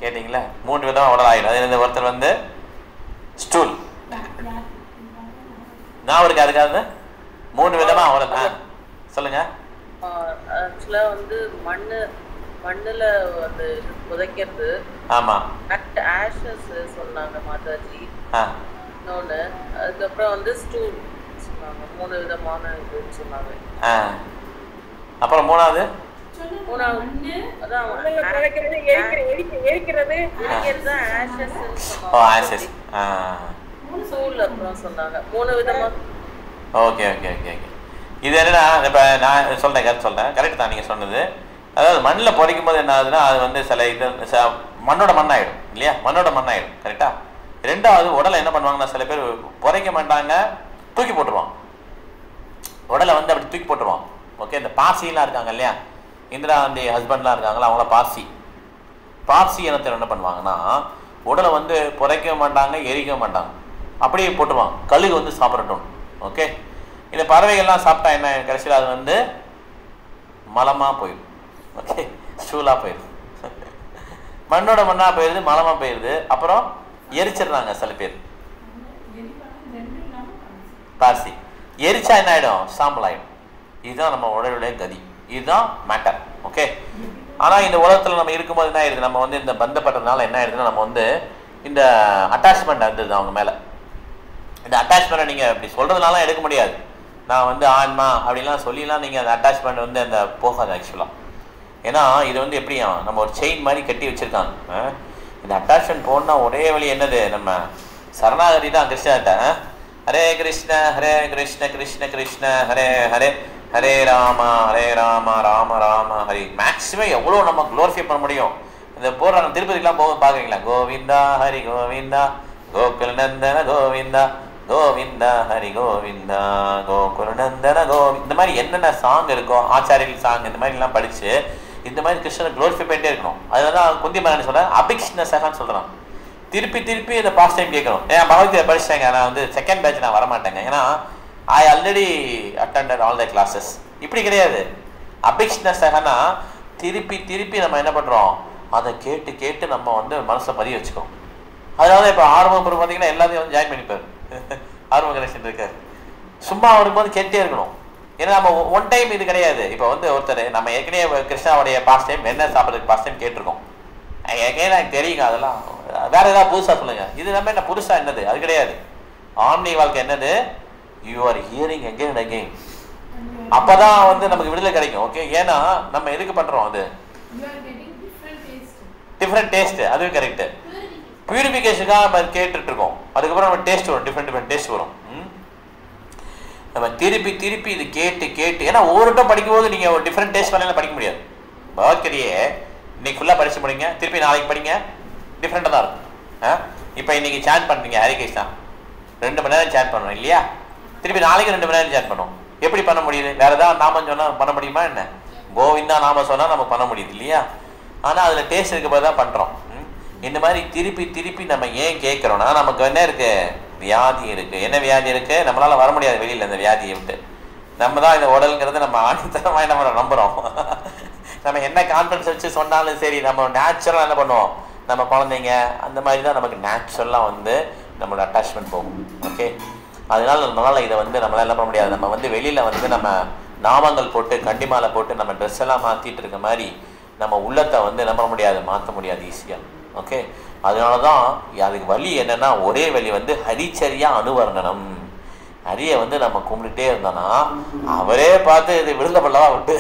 கேட்டிங்களா. 3 விதமாக உடல் ஆயிடும். அது ஒருத்தர் வந்து ஸ்டூல், நான் இருக்கு, அதுக்காக 3 விதமாக உடல். சொல்லுங்க. ஆக்சுவலாக வந்து மண்ணுல வந்து புதைக்கிறது. ஆமா, ஆஷஸ் சொன்னாங்க மாதாஜி. இன்னொன்று அதுக்கப்புறம் வந்து ஸ்டூல் சொன்னாங்க. 3 விதமான இதுன்னு சொன்னாங்க. அப்புறம் மூணாவது அதான் எரிக்கிறது ஆஷஸ் ஸ்டூல் அப்புறம் சொன்னாங்க. 3 விதமா. ஓகே, இது என்னன்னா, இப்போ நான் கருத்து சொல்கிறேன், கரெக்ட் தான் நீங்கள் சொன்னது. அதாவது மண்ணில் புதைக்கும் போது என்ன ஆகுதுன்னா, அது வந்து சில இது மண்ணோட மண்ணாயிடும் இல்லையா, மண்ணோட மண்ணாயிடும். கரெக்டாக. 2வது உடலை என்ன பண்ணுவாங்கன்னா, சில பேர் புதைக்க மாட்டாங்க, தூக்கி போட்டுருவான் உடலை வந்து, அப்படி தூக்கி போட்டுருவான். ஓகே, இந்த பாசிலாம் இருக்காங்க இல்லையா, இந்திரா காந்தி ஹஸ்பண்ட்லாம் இருக்காங்களா, அவங்கள பாசி இனத்தில் என்ன பண்ணுவாங்கன்னா, உடலை வந்து புதைக்க மாட்டாங்க, எரிக்க மாட்டாங்க, அப்படியே போட்டுருவாங்க, கழுகு வந்து சாப்பிடட்டும். ஓகே, இந்த பறவைகள்லாம் சாப்பிட்டா என்ன, கடைசியில் அது வந்து மலமாக போயிடும். ஓகே, ஸ்டூலாக போயிடுது, மண்ணோட மண்ணாக போயிடுது, மலமாக போயிடுது. அப்புறம் எரிச்சிடுறாங்க சில பேர் பாசி. எரிச்சா என்ன ஆகிடும்? சாம்பல் ஆகிடும். இதுதான் நம்ம உடலுடைய கதி, இதுதான் மேட்டர். ஓகே. ஆனால் இந்த உலகத்தில் நம்ம இருக்கும்போது என்ன ஆயிடுது, நம்ம வந்து இந்த பந்தப்பட்டதுனால என்ன ஆயிடுதுன்னா நம்ம வந்து இந்த அட்டாச்மெண்ட் இருந்தது அவங்க மேலே. இந்த அட்டாச்மெண்ட்டை நீங்கள் இப்படி சொல்கிறதுனால எடுக்க முடியாது. நான் வந்து ஆன்மா அப்படின்லாம் சொல்லிலாம் நீங்கள் அந்த அட்டாச்மெண்ட் வந்து அந்த போகாது ஆக்சுவலாக. ஏன்னா இது வந்து எப்படியா நம்ம ஒரு செயின் மாதிரி கட்டி வச்சுருக்காங்க. இந்த அட்டாச்மெண்ட் போனால் ஒரே வழி என்னது, நம்ம சரணாகதி தான் கிருஷ்ணர்கிட்ட. ஹரே கிருஷ்ண கிருஷ்ண கிருஷ்ண ஹரே ஹரே, ஹரே ராமா ராம ராம ஹரி. மேக்ஸிமம் எவ்வளோ நம்ம க்ளோரிஃபை பண்ண முடியும். இந்த போடுறாங்க திருப்பதிக்கெலாம் போக பார்க்குறீங்களா, கோவிந்தா ஹரி கோவிந்தா கோகுல நந்தன கோவிந்தா கோவிந்தா ஹரி கோவிந்தா கோகுல நந்தன கோவிந்த், இந்த மாதிரி என்னென்ன சாங் இருக்கோ ஆச்சாரியர்கள் சாங் இந்த மாதிரிலாம் படித்து இந்த மாதிரி கிருஷ்ணனை க்ளோரிஃபை பண்ணிட்டே இருக்கணும். அதில் தான் குந்தி மகன் சொல்கிறேன் அபிக்ஷ்ண சகான்னு சொல்கிறான். திருப்பி திருப்பி இந்த பாஸ்ட் டைம் கேட்கணும். ஏன் பகவத்கீதை படிச்சிட்டாங்க, நான் வந்து செகண்ட் பேட்ச் நான் வரமாட்டேங்க, ஏன்னா I already attended all the classes. இப்படி கிடையாது. அபிக்ஷ்ண சகனா திருப்பி திருப்பி நம்ம என்ன பண்ணுறோம், அதை கேட்டு கேட்டு நம்ம வந்து மனசில் பதிய வச்சுக்கோம். அதனால தான் இப்போ ஆர்வம் பார்த்தீங்கன்னா எல்லாத்தையும் வந்து ஜாயின் பண்ணிப்பார். ஆர்வம் கனெக்ஷன் இருக்கார். சும்மா வரும்போது கேட்டே இருக்கணும். ஏன்னா நம்ம ஒன் டைம் இது கிடையாது. இப்போ வந்து ஒருத்தர் நம்ம ஏற்கனவே கிருஷ்ணாவுடைய பாஸ்ட் டைம் என்ன சாப்பிட்றதுக்கு பாஸ்ட் டைம் கேட்டிருக்கோம். எனக்கு தெரியுங்க, அதெல்லாம் வேற ஏதாவது புதுசாக சொல்லுங்க. இது நம்ம என்ன புதுசாக என்னது, அது கிடையாது. ஆன்மீக வாழ்க்கை என்னது, you are hearing again and again. அப்போதான் வந்து நமக்கு விடுதலை கிடைக்கும். ஓகே. ஏன்னா நம்ம எதுக்கு பண்ணுறோம், அது டிஃப்ரெண்ட் டேஸ்ட், அதுவும் கரெக்டு. பியூரிஃபிகேஷனுக்காக நம்ம கேட்டுட்டு இருக்கோம். அதுக்கப்புறம் நம்ம டேஸ்ட் வரும், டிஃப்ரெண்ட் டேஸ்ட் வரும். நம்ம திருப்பி திருப்பி இது கேட்டு கேட்டு, ஏன்னா ஒவ்வொருட்டம் படிக்கும்போது நீங்கள் ஒரு டிஃப்ரெண்ட் டேஸ்ட் பண்ணலாம் படிக்க முடியாது. பகவத்கீதையே இன்னைக்கு ஃபுல்லாக படிச்சு முடிங்க, திருப்பி நாளைக்கு படிங்க, டிஃப்ரெண்ட்டாக தான் இருக்கும். இப்போ இன்னைக்கு சேன் பண்ணுறீங்க ஹரே கிருஷ்ணா, 2 மணி நேரம் சேன் பண்ணணும் இல்லையா, திருப்பி நாளைக்கு 2 மணி நேரம் சேன் பண்ணுவோம். எப்படி பண்ண முடியுது? வேற ஏதாவது நாமம் சொன்னால் பண்ண முடியுமா என்ன? கோவிந்தா நாம சொன்னால் நம்ம பண்ண முடியுது இல்லையா? ஆனால் அதில் டேஸ்ட் இருக்க போது தான் பண்ணுறோம். இந்த மாதிரி திருப்பி திருப்பி நம்ம ஏன் கேட்குறோன்னா, நமக்கு என்ன இருக்கு, வியாதி இருக்கு. என்ன வியாதி இருக்கு, நம்மளால வர முடியாது வெளியில் அந்த வியாதியை விட்டு. நம்ம தான் இந்த உடலுங்கிறது நம்ம ஆணித்தரமாக நம்ம நம்புகிறோம். நம்ம என்ன கான்ஃபிடன்ஸ் வச்சு சொன்னாலும் சரி, நம்ம நேச்சுரலாக என்ன பண்ணுவோம், நம்ம குழந்தைங்க அந்த மாதிரி தான் நமக்கு நேச்சுரலாக வந்து நம்மளோட அட்டாச்மெண்ட் போகும். ஓகே. அதனால நம்மளால் இதை வந்து நம்மளால் என்ன பண்ண முடியாது. நம்ம வந்து வெளியில் வந்து நம்ம நாமங்கள் போட்டு கண்டிமாலை போட்டு நம்ம ட்ரெஸ் எல்லாம் மாற்றிட்டு இருக்க மாதிரி நம்ம உள்ளத்தை வந்து என்ன பண்ண முடியாது, மாற்ற முடியாது ஈஸியாக. ஓகே. அதனால தான் அதுக்கு வழி என்னென்னா, ஒரே வழி வந்து ஹரிச்சரியா அனுவர்ணனம். ஹரியை வந்து நம்ம கும்பிட்டுட்டே இருந்தோன்னா அவரே பார்த்து இது விடுதப்படலாம் விட்டு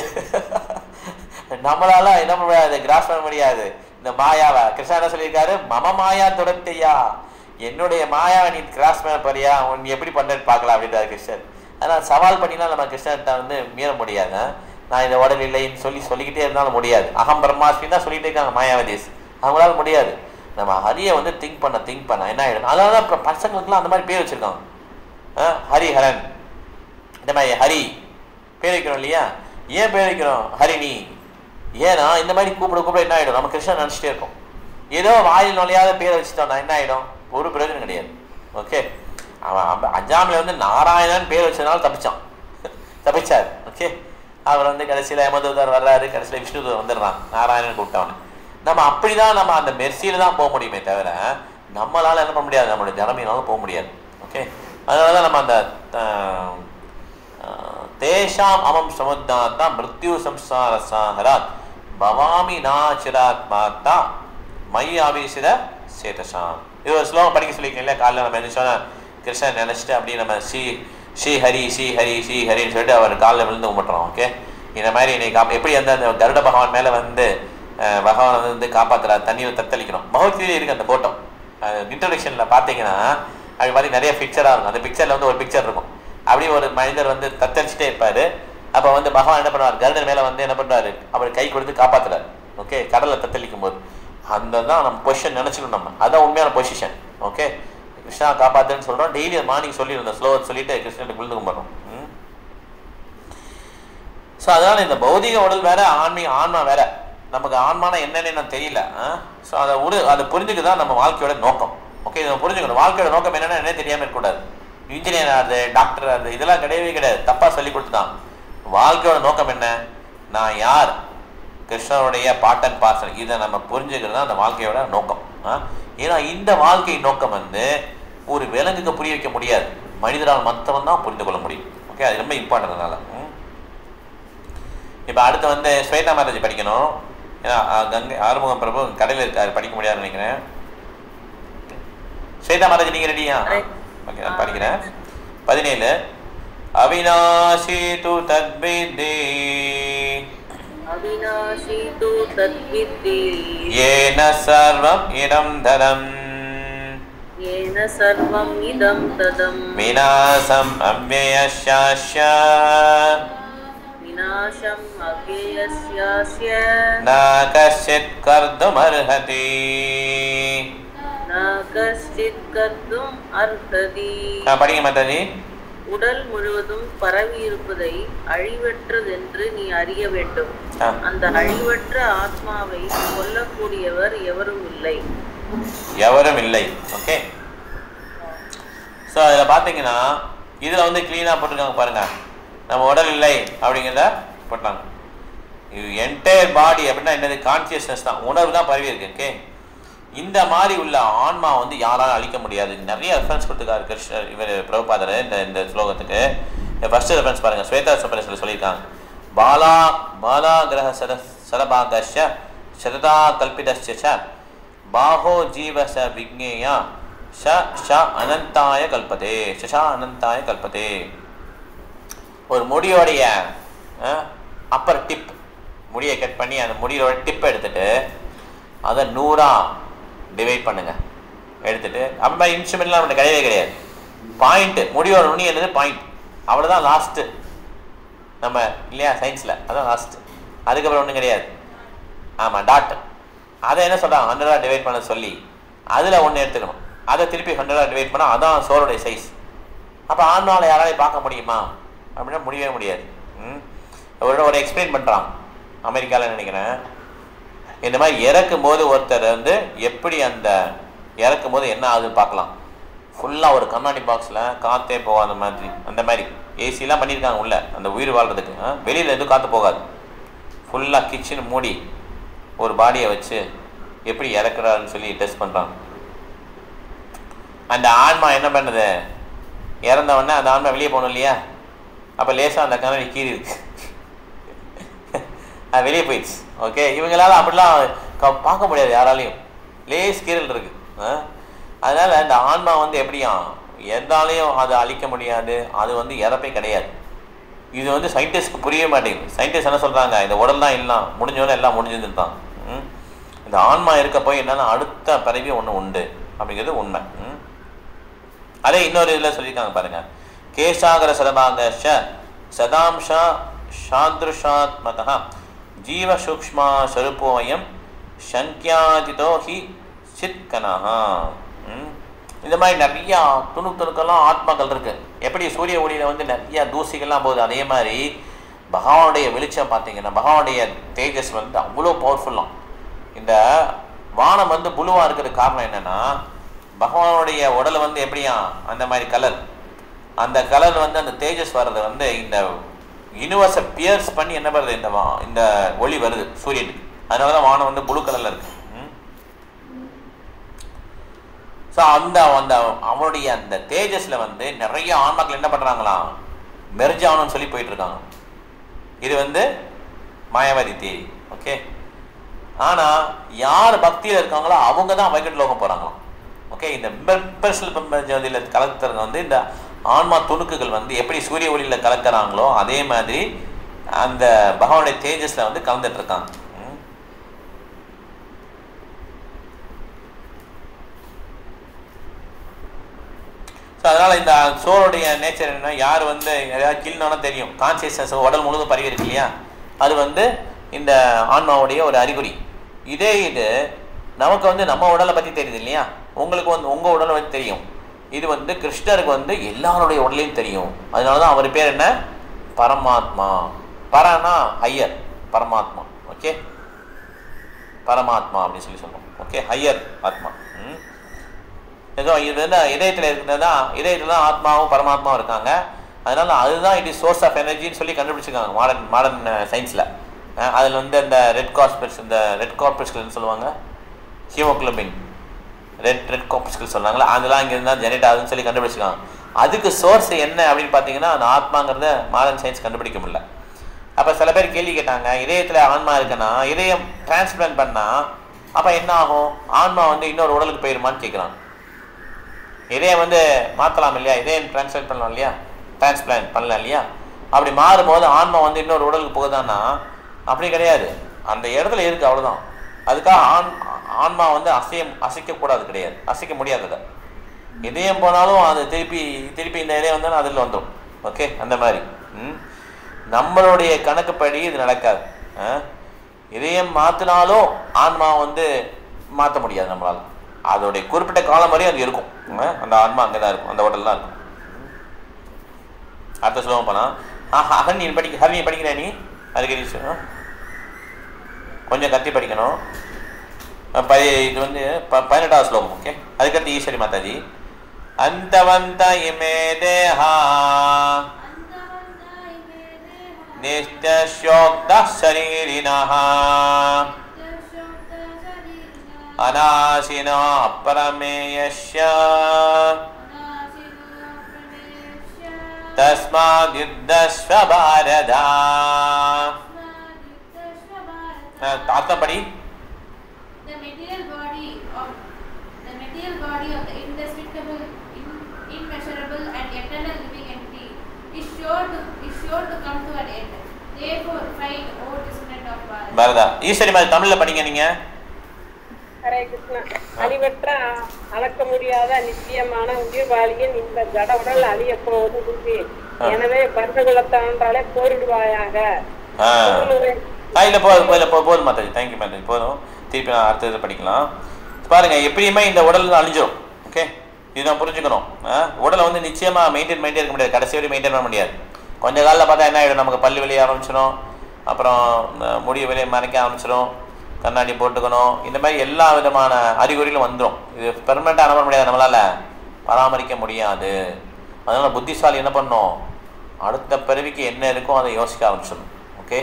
நம்மளால என்ன பண்ண முடியாது, கிராஸ் பண்ண முடியாது இந்த மாயாவை. கிருஷ்ணா என்ன சொல்லியிருக்காரு, மம மாயா துரத்தையா, என்னுடைய மாயாவை நீ கிராஸ் பண்ண போறியா, நீ எப்படி பண்ணுறேன்னு பார்க்கலாம் அப்படின்றாரு கிருஷ்ணன். அதனால் சவால் பண்ணினா நம்ம கிருஷ்ணன்கிட்ட வந்து மீற முடியாது. நான் இந்த உடல் இல்லைன்னு சொல்லிக்கிட்டே இருந்தாலும் முடியாது. அகம் பிரம்மாஸ்மி தான் சொல்லிகிட்டே இருக்காங்க மாயாவதீஸ், அவங்களால முடியாது. நம்ம ஹரியை வந்து திங்க் பண்ண என்ன ஆகிடும். அதனால தான் இப்போ பசங்களுக்குலாம் அந்த மாதிரி பேர் வச்சுருக்காங்க. ஹரிஹரன் இந்த மாதிரி ஹரி பேர் வைக்கிறோம் இல்லையா? ஏன் பேர் வைக்கிறோம் ஹரிணி? ஏன்னா இந்த மாதிரி கூப்பிட என்ன ஆகிடும், நம்ம கிருஷ்ணன் நினச்சிட்டே இருக்கோம். ஏதோ வாயில் நுழையாத பேரை வச்சுட்டோம்னா என்ன ஆகிடும், ஒரு பிரயோஜனம் கிடையாது. ஓகே. அவன் 5ஆமில் வந்து நாராயணன் பேர் வச்சதுனால தப்பிச்சார். ஓகே. அவர் வந்து கடைசியில் யமதூதர் வர்றாரு, கடைசியில் விஷ்ணுதூதர் வந்துடுறான் நாராயணன் கூப்பிட்டவனு. நம்ம அப்படி தான் நம்ம அந்த மெர்சியில் தான் போக முடியுமே தவிர நம்மளால் என்ன பண்ண முடியாது, நம்மளுடைய ஜனமினாலும் போக முடியாது. ஓகே. அதனால தான் நம்ம அந்த தேஷாம் அமம் சமுத்தாத்தா மிருத்யு சம்சார சாகராத் பவாமி நாச்சிராத் மாத்தா மை ஆவேசித சேதசாம். இது ஒரு ஸ்லோகம் படிக்க சொல்லியிருக்கேன் இல்லையா? காலையில் நம்ம என்ன சொன்னால் கிருஷ்ணன் நினச்சிட்டு அப்படி நம்ம ஸ்ரீ ஹரின்னு சொல்லிட்டு அவர் காலில் விழுந்து கும்பிட்றோம். ஓகே. இந்த மாதிரி இன்னைக்கு எப்படி அந்த கருட பகவான் மேலே வந்து பகவான் வந்து காப்பாற்றுறாரு, தண்ணியில் தத்தளிக்கணும். பகவத்கீதையில் இருக்குது அந்த போட்டோ. இன்ட்ரடக்ஷனில் பார்த்தீங்கன்னா அப்படி மாதிரி நிறைய பிக்சராக இருக்கும். அந்த பிக்சரில் வந்து ஒரு பிக்சர் இருக்கும், அப்படி ஒரு மனிதர் வந்து தத்தளிச்சுட்டே இருப்பார். அப்போ வந்து பகவான் என்ன பண்ணுவார், கருடன் மேலே வந்து என்ன பண்ணுறாரு, அவர் கை கொடுத்து காப்பாற்றுறாரு. ஓகே. கடலில் தத்தளிக்கும் போது அந்த தான் நம்ம பொசிஷன் நினச்சிக்கணும். நம்ம அதான் உண்மையான பொசிஷன். ஓகே. கிருஷ்ணா காப்பாற்றுன்னு சொல்கிறோம். டெய்லி மார்னிங் சொல்லியிருந்தோம், ஸ்லோவர் சொல்லிட்டு கிருஷ்ணனுக்கு விழுந்து கும்பிட்றோம். ஸோ அதனால் இந்த பௌதிக உடல் வேற, ஆன்மா வேற. நமக்கு ஆன்மான என்னன்னு தெரியல. ஸோ அதை புரிஞ்சுக்கு தான் நம்ம வாழ்க்கையோட நோக்கம். ஓகே. இதை புரிஞ்சுக்கணும். வாழ்க்கையோட நோக்கம் என்னென்னா தெரியாமல் இருக்கக்கூடாது. இன்ஜினியர் ஆகுது, டாக்டர் ஆகுது, இதெல்லாம் கிடையவே கிடையாது. தப்பாக சொல்லி கொடுத்துட்டான். வாழ்க்கையோட நோக்கம் என்ன, நான் யார், கிருஷ்ணனுடைய பாட்டன் பாசன், இதை நம்ம புரிஞ்சுக்கிறது தான் அந்த வாழ்க்கையோட நோக்கம். ஏன்னா இந்த வாழ்க்கை நோக்கம் வந்து ஒரு விலங்குக்கு புரிய வைக்க முடியாது, மனிதரால் மற்றவன் தான் புரிந்து கொள்ள முடியும். ஓகே, அது ரொம்ப இம்பார்ட்டன்ட். அதனால இப்போ அடுத்து வந்து ஸ்வேதா மாதாஜி படிக்கணும். ஏன்னா கங்கை ஆறுமுகம் பிரபு கடையில் இருக்காரு, படிக்க முடியாதுன்னு நினைக்கிறேன். ஸ்வேதா மாதாஜி நீங்க ரெடியா? ஓகே, நான் படிக்கிறேன். 17 அவிநாசி து தத்வித்தி அவிநாசி து தத்வித்தி ஏன சர்வம் இதம் ததம் ஏன சர்வம் இதம் ததம் விநாசம் அவ்யயஸ்யாஸ்ய விநாசம் அவ்யயஸ்யாஸ்ய ந கஷ்சித் கர்துமர்ஹதி. ந கஷ்சித் கர்த்தும் அர்ஹதி. படிங்க மாதாஜி. உடல் முழுவதும் பரவி இருப்பதை அழிவற்றதென்று நீ அறிய வேண்டும். அந்த அழிவற்ற ஆத்மாவை கொல்லக்கூடியவர் எவரும் இல்லை. எவரும் இல்லை. ஓகே, ஸோ இதில் பார்த்தீங்கன்னா இதில் வந்து கிளீனாக போட்டிருக்காங்க பாருங்க. நம்ம உடல் இல்லை அப்படிங்கிறத போட்டாங்க. என்டையர் பாடி அப்படின்னா என்னது? கான்சியஸ்னஸ் தான், உணர்வு தான் பரவி இருக்கு. ஓகே, இந்த மாதிரி உள்ள ஆன்மா வந்து யாராலும் அழிக்க முடியாது. நிறைய ரெஃபரன்ஸ் கொடுத்துருக்காரு கிருஷ்ணர் இவர் பிரபுபாதர் இந்த ஸ்லோகத்துக்கு. ஃபர்ஸ்ட் ரெஃபரன்ஸ் பாருங்க, ஸ்வேதா சுப்பரேஸ்வரர் சொல்லியிருக்காங்க. பாலா பாலா கிரக சதபாகஸ்ய சததா கல்பிதஸ்ய பாஹோ ஜீவச விக்னேயா ஷ அனந்தாய கல்பதே ஷா அனந்தாய கல்பதே. ஒரு முடியோடைய அப்பர் டிப், முடியை கட் பண்ணி அந்த முடியோட டிப்பை எடுத்துட்டு அதை 100 டிவைட் பண்ணுங்க. எடுத்துட்டு நம்ம இன்ஸ்ட்ருமெண்ட்லாம் நம்மகிட்ட கிடையவே கிடையாது. பாயிண்ட், முடியோட நுனி என்னது? பாயிண்ட், அவ்வளோதான் லாஸ்ட்டு நம்ம இல்லையா சயின்ஸில், அதான் லாஸ்ட்டு. அதுக்கப்புறம் ஒன்றும் கிடையாது. ஆமாம், டாட். அதை என்ன சொல்கிறாங்க? 100 டிவைட் பண்ண சொல்லி அதில் ஒன்று எடுத்துக்கணும். அதை திருப்பி 100 டிவைட் பண்ணால் அதான் சோளுடைய சைஸ். அப்போ ஆன்மாவில் யாராலையும் பார்க்க முடியுமா அப்படின்னா முடியவே முடியாது. ஒரு எக்ஸ்பிளைன் பண்ணுறாங்க அமெரிக்காவில் நினைக்கிறேன். இந்த மாதிரி இறக்கும் போது ஒருத்தர் வந்து எப்படி அந்த இறக்கும் போது என்ன ஆகுதுன்னு பார்க்கலாம். ஃபுல்லாக ஒரு கண்ணாடி பாக்ஸில் காற்றே போகாத மாதிரி, அந்த மாதிரி ஏசிலாம் பண்ணியிருக்காங்க உள்ள அந்த உயிர் வாழ்கிறதுக்கு. வெளியில் எதுவும் காற்று போகாது. ஃபுல்லாக கிச்சன் மூடி ஒரு பாடியை வச்சு எப்படி இறக்குறாருன்னு சொல்லி டெஸ்ட் பண்ணுறாங்க. அந்த ஆன்மா என்ன பண்ணுது? இறந்தவொடனே அந்த ஆன்மா வெளியே போகணும் இல்லையா? அப்போ லேசாக அந்த கண்ணாடி கீறி இருக்கு, அது வெளியே போயிடுச்சு. ஓகே, இவங்களால அப்படிலாம் பார்க்க முடியாது யாராலையும், லேஸ் கீரல் இருக்கு. அதனால இந்த ஆன்மா வந்து எப்படியா எதாலையும் அதை அழிக்க முடியாது. அது வந்து இறப்பே கிடையாது. இது வந்து சயின்டிஸ்ட்க்கு புரிய மாட்டேங்குது. சயின்டிஸ்ட் என்ன சொல்றாங்க? இந்த உடல் தான் எல்லாம் முடிஞ்சோன்னு எல்லாம் முடிஞ்சதுன்னு தான். இந்த ஆன்மா இருக்க போய் என்னன்னா அடுத்த பிறவி ஒன்று உண்டு அப்படிங்கிறது உண்மை. அதே இன்னொரு இதில் சொல்லியிருக்காங்க பாருங்க. கேசாகர சதபாங்க சதாம்ஷா சாத்ருஷாத்மகா ஜீவ சூக்ஷ்மா ஸ்வரூபோயம் சங்கியாதிதோ ஹி சித்கனஹா. இந்த மாதிரி நிறையா துணுக்கெல்லாம் ஆத்மாக்கள் இருக்கு. எப்படி சூரிய ஒளியில வந்து நிறைய தூசிகள்லாம் போகுது, அதே மாதிரி பகவானுடைய வெளிச்சம் பார்த்தீங்கன்னா பகவானுடைய தேஜஸ் வந்து அவ்வளோ பவர்ஃபுல்லாம். இந்த வானம் வந்து புளுவாக இருக்கிறதுக்கு காரணம் என்னன்னா, பகவானுடைய உடலை வந்து எப்படியா அந்த மாதிரி கலர், அந்த கலர் வந்து அந்த தேஜஸ் வர்றது வந்து இந்த யூனிவர்ஸை பியர்ஸ் பண்ணி என்ன வருது, இந்த ஒளி வருது சூரியனுக்கு. அதனால தான் வானம் வந்து புளு கலரில் இருக்கு. ஸோ அந்த அவனுடைய அந்த தேஜஸில் வந்து நிறைய ஆன்மாக்கள் என்ன பண்ணுறாங்களாம், மெர்ஜ் ஆகணும்னு சொல்லி போயிட்டு இருக்காங்க. இது வந்து மாயாவாதி தேரி. ஓகே, ஆனால் யார் பக்தியில் இருக்காங்களோ அவங்க தான் வைகுண்ட லோகம் போகிறாங்களாம். ஓகே, இந்த பெர்சனல் பிரம்மஜோதியில் கலக்கிறவங்க வந்து இந்த ஆன்மா துணுக்குகள் வந்து எப்படி சூரிய ஒளியில் கலக்கிறாங்களோ அதே மாதிரி அந்த பகவானுடைய தேஜஸில் வந்து கலந்துட்டு இருக்காங்க. ஸோ அதனால் இந்த சோளுடைய நேச்சர் என்னன்னா, யார் வந்து எதாவது கிள்னாலும் தெரியும், கான்சியஸ்னஸ் உடல் முழுதும் பரவி இருக்கு இல்லையா, அது வந்து இந்த ஆன்மாவுடைய ஒரு அறிகுறி. இதே இது நமக்கு வந்து நம்ம உடலை பற்றி தெரியுது இல்லையா, உங்களுக்கு வந்து உங்கள் உடலை பற்றி தெரியும். இது வந்து கிருஷ்ணருக்கு வந்து எல்லாருடைய உடலையும் தெரியும். அதனால தான் அவர் பேர் என்ன, பரமாத்மா. பரனா ஹையர், பரமாத்மா. ஓகே, பரமாத்மா அப்படின்னு சொல்லி சொல்லுவோம். ஓகே, ஹையர் ஆத்மா. ஏதோ இது வந்து இதயத்தில் இருக்கிறது தான், இதயத்தில் தான் ஆத்மாவும் பரமாத்மாவும் இருக்காங்க. அதனால அதுதான் இட் இஸ் சோர்ஸ் ஆஃப் எனர்ஜின்னு சொல்லி கண்டுபிடிச்சிருக்காங்க மாடர்ன் சயின்ஸில். அதில் வந்து இந்த ரெட் கார்பெட்ஸ் சொல்லுவாங்க, ஹீமோக்ளோபின் ரெட் கார்பஸ்கிள் சொன்னாங்களா, அதெல்லாம் இங்கே இருந்தால் ஜெனரேட் ஆகுதுன்னு சொல்லி கண்டுபிடிச்சிருக்காங்க. அதுக்கு சோர்ஸ் என்ன அப்படின்னு பார்த்தீங்கன்னா அந்த ஆத்மாங்கிறத மாடர்ன் சயின்ஸ் கண்டுபிடிக்க முடியல. அப்போ சில பேர் கேள்வி கேட்டாங்க, இதயத்தில் ஆன்மா இருக்குன்னா இதயம் டிரான்ஸ்பிளான்ட் பண்ணால் அப்போ என்ன ஆகும், ஆன்மா வந்து இன்னொரு உடலுக்கு போயிடுமான்னு கேட்குறாங்க. இதயம் வந்து மாற்றலாம் இல்லையா, இதயம் டிரான்ஸ்பிளான்ட் பண்ணலாம் இல்லையா, டிரான்ஸ்பிளான்ட் பண்ணலாம் இல்லையா, அப்படி மாறும்போது ஆன்மா வந்து இன்னொரு உடலுக்கு போகுதான்னா அப்படி கிடையாது, அந்த இடத்துல இருக்குது அவ்வளோதான். அதுக்காக ஆன்மா வந்து அசைக்கக்கூடாது கிடையாது, அசைக்க முடியாதது. இதயம் போனாலும் அது திருப்பி இந்த இதயம் வந்தாலும் அதில் வந்துடும். ஓகே, அந்த மாதிரி நம்மளுடைய கணக்குப்படி இது நடக்காது. இதயம் மாற்றினாலும் ஆன்மா வந்து மாற்ற முடியாது நம்மளால். அதோடைய குறிப்பிட்ட காலம் வரையும் அது இருக்கும், அந்த ஆன்மா அங்கே தான் இருக்கும், அந்த உடல் தான் இருக்கும். அடுத்த ஸ்லோகம் போனா ஹரிணி படிக்கிற நீ அதுக்கு கொஞ்சம் கத்தி படிக்கணும். இது வந்து 18வது ஸ்லோகம். ஓகே, அதுக்கடுத்து ஈஸ்வரி மாதாஜி அந்தவந்த இமே தேஹா நிஷ்டோக்த ஷரீரிணஹ அநாசினோ அப்ரமேயஸ்ய தஸ்மாத் யுத்தஸ்வ பாரதா. அர்த்தம் படி. The material body of the indestructible, immeasurable and eternal living entity is sure to come to an end. Therefore, find, O descendant of Bharata. பாரதா. Eswari மாதிரி தமிழ்ல படிங்க நீங்க. ஹரே கிருஷ்ணா. அழிவற்ற அளக்க முடியாத நிச்சயமான உயிர்வாளியின் இந்த ஜட உடல் அழிய போவது உறுதி. எனவே பரதகுலத்தான்றாலே போரிடுவாயாக. இல்ல போதும் மாதாஜி, தேங்க்யூ மாதாஜி, போதும். திருப்பி நான் அடுத்தது படிக்கலாம். பாருங்க, எப்படியுமே இந்த உடல் அழிஞ்சிடும். ஓகே, இதுதான் புரிஞ்சுக்கணும். உடலை வந்து நிச்சயமா மெயின்டைன் இருக்க முடியாது, கடைசி வரை மெயின்டைன் பண்ண முடியாது. கொஞ்ச காலில் பார்த்தா என்ன ஆகிடும், நமக்கு பல்லு வெளியே ஆரம்பிச்சிடும், அப்புறம் முடிய வெளியே மறைக்க ஆரம்பிச்சிடும், கண்ணாடி போட்டுக்கணும், இந்த மாதிரி எல்லா விதமான அறிகுறிகளும் வந்துடும். இது பெர்மனெண்ட்டாக அனுப்ப முடியாது, நம்மளால் பராமரிக்க முடியாது. அதனால புத்திசாலி என்ன பண்ணணும், அடுத்த பிறவிக்கு என்ன இருக்கோ அதை யோசிக்க ஆரம்பிச்சிடணும். ஓகே,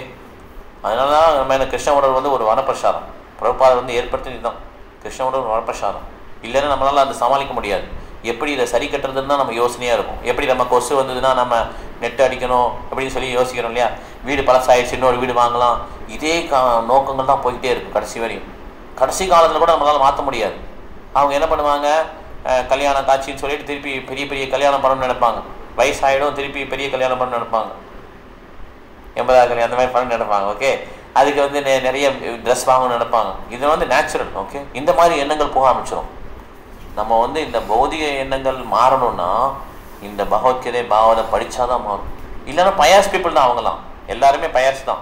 அதனால தான் நம்ம கிருஷ்ண உடல் வந்து ஒரு வனப்பிரசாதம் பிரபாதம் வந்து ஏற்படுத்தி தான் கிருஷ்ண உடல் ஒரு வனப்பிரசாதம். இல்லைன்னா நம்மளால் அதை சமாளிக்க முடியாது. எப்படி இதை சரி கட்டுறதுன்னு தான் நம்ம யோசனையாக இருக்கும். எப்படி நம்ம கொசு வந்ததுன்னா நம்ம நெட்டு அடிக்கணும் அப்படின்னு சொல்லி யோசிக்கிறோம் இல்லையா, வீடு பழசாயிடுச்சு இன்னொரு வீடு வாங்கலாம், இதே நோக்கங்கள் தான் போய்கிட்டே இருக்கும் கடைசி வரையும். கடைசி காலத்தில் கூட நம்மளால் மாற்ற முடியாது. அவங்க என்ன பண்ணுவாங்க, கல்யாணம் காட்சின்னு சொல்லிட்டு திருப்பி பெரிய பெரிய கல்யாணம் பண்ணணும்னு நினைப்பாங்க. வயசாகிடும், திருப்பி பெரிய கல்யாணம் பண்ணணும்னு நினைப்பாங்க, 80வது கல்யாணம் அந்த மாதிரி பண்ண நினைப்பாங்க. ஓகே, அதுக்கு வந்து நிறைய ட்ரெஸ் வாங்கணும்னு நினைப்பாங்க. இது வந்து நேச்சுரல். ஓகே, இந்த மாதிரி எண்ணங்கள் போக ஆரம்பிச்சிடும். நம்ம வந்து இந்த பௌதிக எண்ணங்கள் மாறணும்னா இந்த பகவத்கீதை பாவத்தை படித்தாதான் மாறும். இல்லைன்னா பயாஸ் பீப்புள் தான் அவங்கலாம், எல்லாருமே பயாஸ் தான்.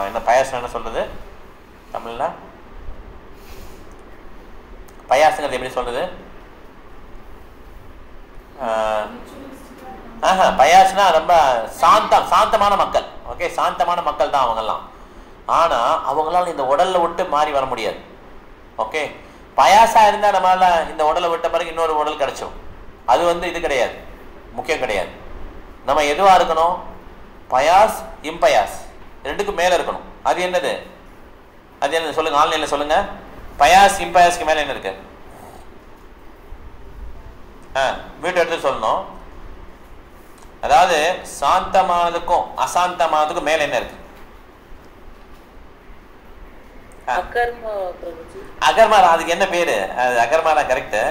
என்ன பயாஸ் என்ன சொல்கிறது தமிழில், பயாஸுங்கிறது எப்படி சொல்கிறது, பயாஸ்னா ரொம்ப சாந்தமான மக்கள். ஓகே, சாந்தமான மக்கள் தான் அவங்கெல்லாம். ஆனால் அவங்களால இந்த உடலை விட்டு மாறி வர முடியாது. ஓகே, பயாஸாக இருந்தால் நம்மளால் இந்த உடலை விட்ட பிறகு இன்னொரு உடல் கிடைச்சோம், அது வந்து இது கிடையாது, முக்கியம் கிடையாது. நம்ம எதுவாக இருக்கணும், பயாஸ் இம்பயாஸ் ரெண்டுக்கும் மேலே இருக்கணும். அது என்னது சொல்லுங்கள், ஆன்லைனில் சொல்லுங்கள். பயாஸ் இம்பயாஸ்க்கு மேலே என்ன இருக்கு, வீட்டு எடுத்து சொல்லணும். அதாவது சாந்தமானதுக்கும் அசாந்தமானதுக்கும் மேல என்ன இருக்கு, அகர்மாரா. அதுக்கு என்ன பேரு, அது அகர்மாரா கரெக்ட்,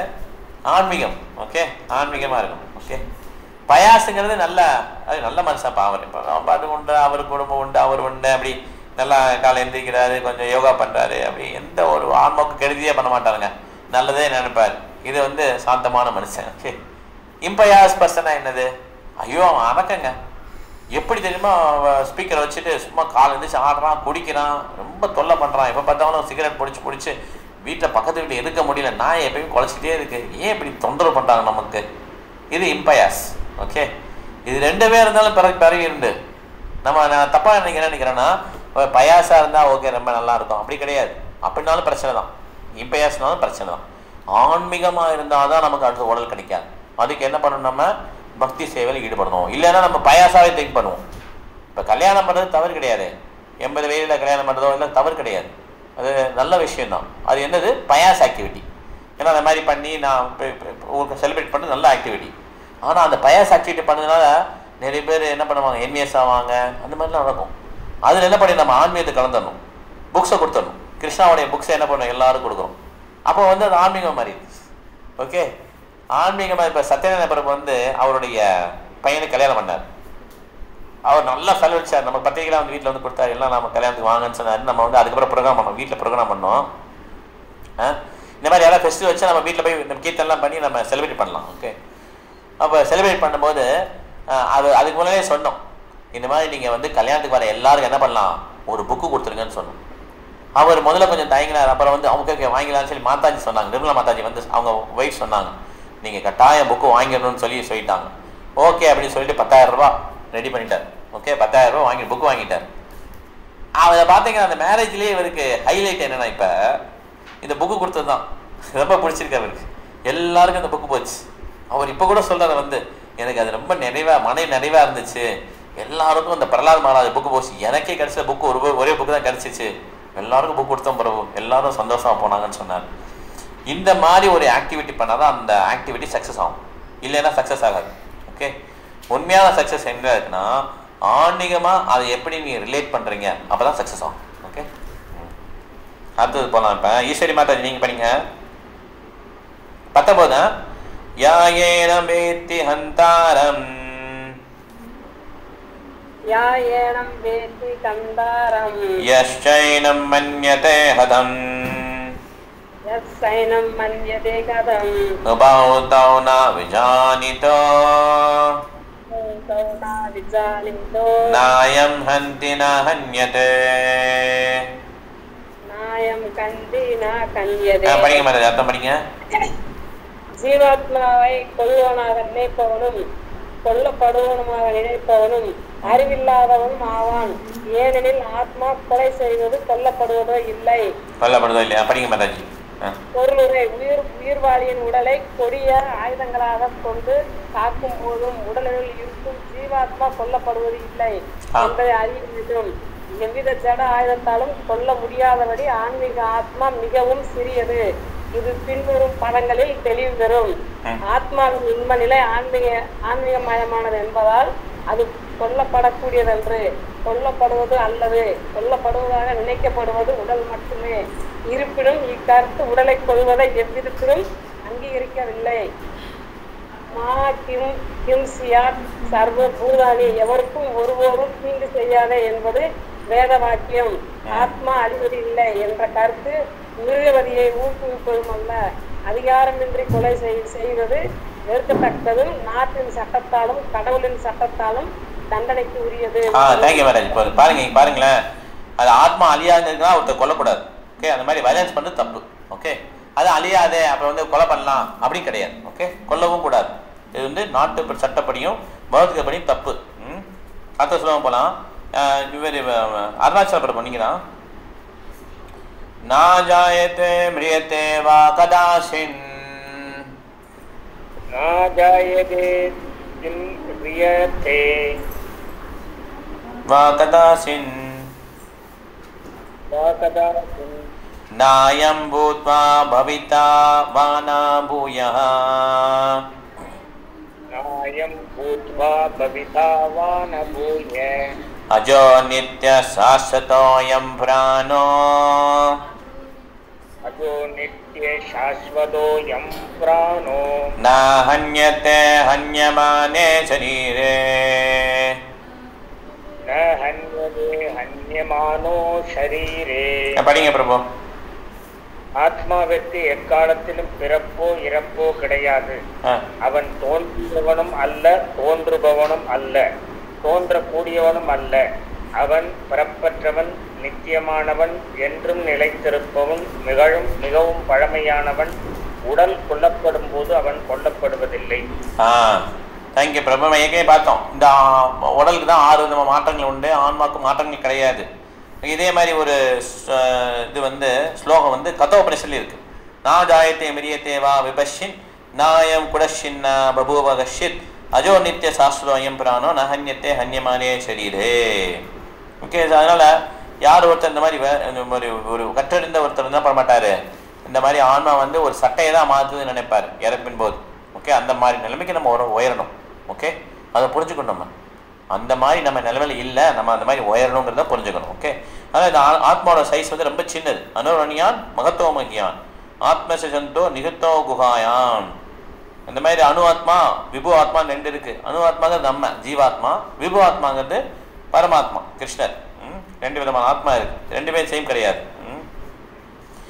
ஆன்மீகம். ஓகே, ஆன்மீகமா இருக்கும். ஓகே, பயாசுங்கிறது நல்ல மனுஷன் பாவம். இப்போ பாட்டு உண்டு, அவர் குடும்பம் உண்டு, அவர் உண்டு, அப்படி நல்லா காலை எந்திரிக்கிறாரு, கொஞ்சம் யோகா பண்றாரு, அப்படி எந்த ஒரு ஆன்மாவுக்கு கெடுதியே பண்ண மாட்டாருங்க, நல்லதே நினைப்பாரு. இது வந்து சாந்தமான மனுஷன். ஓகே, இம்பயாஸ் பர்சனா என்னது, ஐயோ அவன் அடக்கங்க, எப்படி தெரியுமா, ஸ்பீக்கரை வச்சுட்டு சும்மா கால் எழுந்திரிச்சு ஆடுறான், குடிக்கிறான், ரொம்ப தொல்லை பண்ணுறான், எப்போ பார்த்தாலும் சிகரெட் பிடிச்சி வீட்டில் பக்கத்து வீட்டில் இருக்க முடியல, நான் எப்பயும் குலைச்சிட்டே இருக்கு, ஏன் இப்படி தொந்தரவு பண்ணுறாங்க நமக்கு, இது இம்பயாஸ். ஓகே, இது ரெண்டு பேர் இருந்தாலும் பிறகு இருந்து நான் தப்பாக என்ன நினைக்கிறேன்னா, பயாஸாக இருந்தால் ஓகே ரொம்ப நல்லா இருக்கும், அப்படி கிடையாது. அப்படின்னாலும் பிரச்சனை தான், இம்பயாஸ்னாலும் பிரச்சனை தான். ஆன்மீகமாக இருந்தால் தான் நமக்கு அடுத்த உடல் கிடைக்காது. அதுக்கு என்ன பண்ணணும், நம்ம பக்தி சேவையில் ஈடுபடணும். இல்லைன்னா நம்ம பயாசாவே திங்க் பண்ணுவோம். இப்போ கல்யாணம் பண்ணுறது தவறு கிடையாது, 80 வயதில் கல்யாணம் பண்ணுறதோ இல்லை தவறு கிடையாது, அது நல்ல விஷயம்தான். அது என்னது, பயாஸ் ஆக்டிவிட்டி. ஏன்னா அந்த மாதிரி பண்ணி நான் ஊருக்கு செலிப்ரேட் பண்ணுறது நல்ல ஆக்டிவிட்டி. ஆனால் அந்த பயஸ் ஆக்டிவிட்டி பண்ணதுனால நிறைய பேர் என்ன பண்ணுவாங்க, என்விஎஸ் ஆவாங்க, அந்த மாதிரிலாம் நடக்கும். அதில் என்ன பண்ணி நம்ம ஆன்மீகத்தை கலந்துடணும், புக்ஸை கொடுத்துடணும். கிருஷ்ணாவுடைய புக்ஸை என்ன பண்ணணும், எல்லாரும் கொடுக்குறோம். அப்போ வந்து அது ஆன்மீகம் மாதிரி. ஓகே, ஆன்மீகமாக இப்போ சத்யநாராயண பிரபு வந்து அவருடைய பையனுக்கு கல்யாணம் பண்ணார். அவர் நல்லா செலவழிச்சார். நம்ம பத்திரிகைலாம் வந்து வீட்டில் வந்து கொடுத்தாரு, எல்லாம் நம்ம கல்யாணத்துக்கு வாங்கன்னு சொன்னார். நம்ம வந்து அதுக்கப்புறம் ப்ரோக்ராம் பண்ணோம், வீட்டில் ப்ரோக்ராம் பண்ணோம். இந்த மாதிரி யாராவது ஃபெஸ்டிவல் வச்சு நம்ம வீட்டில் போய் நம்ம கீர்த்தனெலாம் பண்ணி நம்ம செலிப்ரேட் பண்ணலாம். ஓகே, அப்போ செலிப்ரேட் பண்ணும்போது அதுக்கு முன்னாடியே சொன்னோம், இந்த மாதிரி நீங்கள் வந்து கல்யாணத்துக்கு வர எல்லாருக்கும் என்ன பண்ணலாம், ஒரு புக்கு கொடுத்துருங்கன்னு சொன்னோம். அவர் முதல்ல கொஞ்சம் தயங்கினார். அப்புறம் வந்து அவங்க வாங்கிக்கலாம்னு சொல்லி மாதாஜி சொன்னாங்க, நிர்மலா மாதாஜி வந்து அவங்க ஒய்ஃப் சொன்னாங்க, நீங்கள் கட்டாயம் புக்கு வாங்கிடணும்னு சொல்லிட்டாங்க. ஓகே அப்படின்னு சொல்லிட்டு 10,000 ரூபா ரெடி பண்ணிட்டார். ஓகே, 10,000 ரூபா புக்கு வாங்கிட்டார். அதை பார்த்தீங்கன்னா அந்த மேரேஜ்லேயே இவருக்கு ஹைலைட் என்னென்னா, இப்போ இந்த புக்கு கொடுத்தது தான் ரொம்ப பிடிச்சிருக்கு அவருக்கு. எல்லாருக்கும் அந்த புக்கு போச்சு. அவர் இப்போ கூட சொல்கிறார் வந்து, எனக்கு அது ரொம்ப நிறைவாக இருந்துச்சு. எல்லாருக்கும் அந்த பிரகலாத் மகாராஜ் புக்கு போச்சு, எனக்கே கிடைச்ச புக்கு ஒரே புக்கு தான் கிடச்சிச்சு. எல்லாருக்கும் புக் கொடுத்தோம், பிறகு எல்லாரும் சந்தோஷமாக போனாங்கன்னு சொன்னார். இந்த மாதிரி ஒரு ஆக்டிவிட்டி பண்ணால் தான் அந்த ஆக்டிவிட்டி சக்ஸஸ் ஆகும், இல்லைன்னா சக்ஸஸ் ஆகாது. ஓகே, உண்மையான சக்ஸஸ் எங்கே இருக்குன்னா, ஆன்மீகமாக அதை எப்படி நீங்கள் ரிலேட் பண்ணுறீங்க, அப்போ தான் சக்ஸஸ் ஆகும். ஓகே, அடுத்தது போகலாம். இப்போ ஈஸ்வரி மாதாஜி நீங்கள் படிங்க. 19 யாயேனம் வேத்தி ஹந்தாரம் யாயேனம் வேத்தி கந்தாரம் யஷ்சைனம் மன்யதே ஹதம் யஸ்ஸைனம் மன்யதே கதம் உபௌதௌ ந விஜானிதோ நாயம் ஹந்தி ந ஹன்யதே. நாயம் கந்தி ந கன்யதே. படிங்க மாதிரி அர்த்தம் படிங்க. ஜீவாத்மாவை கொல்லுவனாக நினைப்பவனும் கொல்லப்படுவனுமாக நினைப்பவனும் அறிவில்லாதவனும் ஆவான். ஏனெனில் ஆத்மா கொலை செய்வது கொல்லப்படுவதோ இல்லை. படிங்க மாதாஜி. பொருளுரை உயிர்வாளியின் உடலை கொடிய ஆயுதங்களாக கொண்டு தாக்கும் போதும் உடலில் இருக்கும் ஜீவாத்மா கொல்லப்படுவது இல்லை என்பதை அறிய வேண்டும். எவ்வித ஜட ஆயுதத்தாலும் கொல்ல முடியாதபடி ஆன்மீக ஆத்மா மிகவும் சிறியது. இது பின்வரும் பதங்களில் தெளிவு பெறும். ஆத்மாவின் உண்மை நிலை ஆன்மீகமயமானது என்பதால் அது கொல்லப்படக்கூடியதன்று, கொல்லப்படுவது அல்லது கொல்லப்படுவதாக நினைக்கப்படுவது உடல் மட்டுமே. இருப்பினும் இக்கருத்து உடலை கொள்வதை எவ்விதத்திலும் அங்கீகரிக்கவில்லை. சர்வ பூதானி, எவருக்கும் ஒருவரும் தீங்கு செய்யாதே என்பது வேத வாக்கியம். ஆத்மா அழிவது இல்லை என்ற கருத்து மிருகவதியை ஊக்குவிப்பதும் அல்ல. அதிகாரமின்றி கொலை செய்வது வெறுக்கத்தக்கதும் நாட்டின் சட்டத்தாலும் கடவுளின் சட்டத்தாலும் தண்டனைக்கு உரியது. பாருங்களேன், அது ஆத்மா அழியாதுன்னா ஒருத்தர் கொல்லக்கூடாது. ஓகே, அந்த மாதிரி வயலன்ஸ் பண்ணது தப்பு. ஓகே, அது அழியாதே அப்புறம் வந்து கொலை பண்ணலாம் அப்படின்னு கிடையாது. ஓகே, கொல்லவும் கூடாது. இது வந்து நாட்டு சட்டப்படியும் பௌத்திகப்படியும் தப்பு. அடுத்த சொல்லுவாங்க போலாம். இவர் அருணாச்சல பிரபு நீங்க தான். நாஜாயதே மிரியதே வா கதாசின் நாஜாயதே மிரியதே வா கதாசின் நாயம் பூத்வா பவிதா வா ந பூயः நாயம் பூத்வா பவிதா வா ந பூயः அஜோ நித்ய சாஸ்வதோயம் பிராணோ அஜோ நித்ய சாஸ்வதோயம் பிராணோ ந ஹன்யதே ஹன்யமானே சரீரே ந ஹன்யதே ஹன்யமானோ ஷரீரே. படிங்க பிரபு. ஆத்மாவிற்கு எக்காலத்திலும் பிறப்போ இறப்போ கிடையாது. அவன் தோன்றுபவனும் அல்ல, தோன்றுபவனும் அல்ல, தோன்றக்கூடியவனும் அல்ல. அவன் பிறப்பற்றவன், நித்தியமானவன், என்றும் நிலைத்திருப்பவன், மிகவும் பழமையானவன். உடல் கொல்லப்படும் போது அவன் கொல்லப்படுவதில்லை. தேங்க்யூ பிரபு. ஏற்கனவே பார்த்தோம், இந்த உடலுக்கு தான் 6 விதமான மாற்றங்கள் உண்டு, ஆன்மாக்கு மாற்றங்கள் கிடையாது. இதே மாதிரி ஒரு இது வந்து ஸ்லோகம் வந்து கதோபனிஷத்துல இருக்கு. நா ஜாயத்தே மிரியத்தே வா விபஷின் நாயம் குடஷின் பபூவகஷித் அஜோ நித்திய சாஸ்வதோயம் பிராணோ நஹன்யத்தே ஹன்யமானே சரீரே. ஓகே, அதனால யார் ஒருத்தர் இந்த மாதிரி ஒரு கற்றறிந்த ஒருத்தர் என்ன பண்ண மாட்டாரு, இந்த மாதிரி ஆன்மா வந்து ஒரு சட்டையை தான் மாற்றுதுன்னு நினைப்பார் இறப்பின் போது. ஓகே, அந்த மாதிரி நிலைமைக்கு நம்ம உயரணும். ஓகே, அதை புரிஞ்சுக்கணும். நம்ம அந்த மாதிரி நம்ம நிலைமையில் இல்லை, நம்ம அந்த மாதிரி உயரணுங்கிறத புரிஞ்சுக்கணும். ஓகே, அதாவது இந்த ஆத்மாவோட சைஸ் வந்து ரொம்ப சின்னது. அனுரணியான் மகத்துவமகியான் ஆத்மசந்தோ நிகத்தோ குகாயான். இந்த மாதிரி அணு ஆத்மா விபு ஆத்மான்னு 2 இருக்கு. அணு ஆத்மாங்கிறது நம்ம ஜீவாத்மா, விபு ஆத்மாங்கிறது பரமாத்மா கிருஷ்ணர். 2 விதமான ஆத்மா இருக்கு, 2 பேரும் சேம் கிடையாது.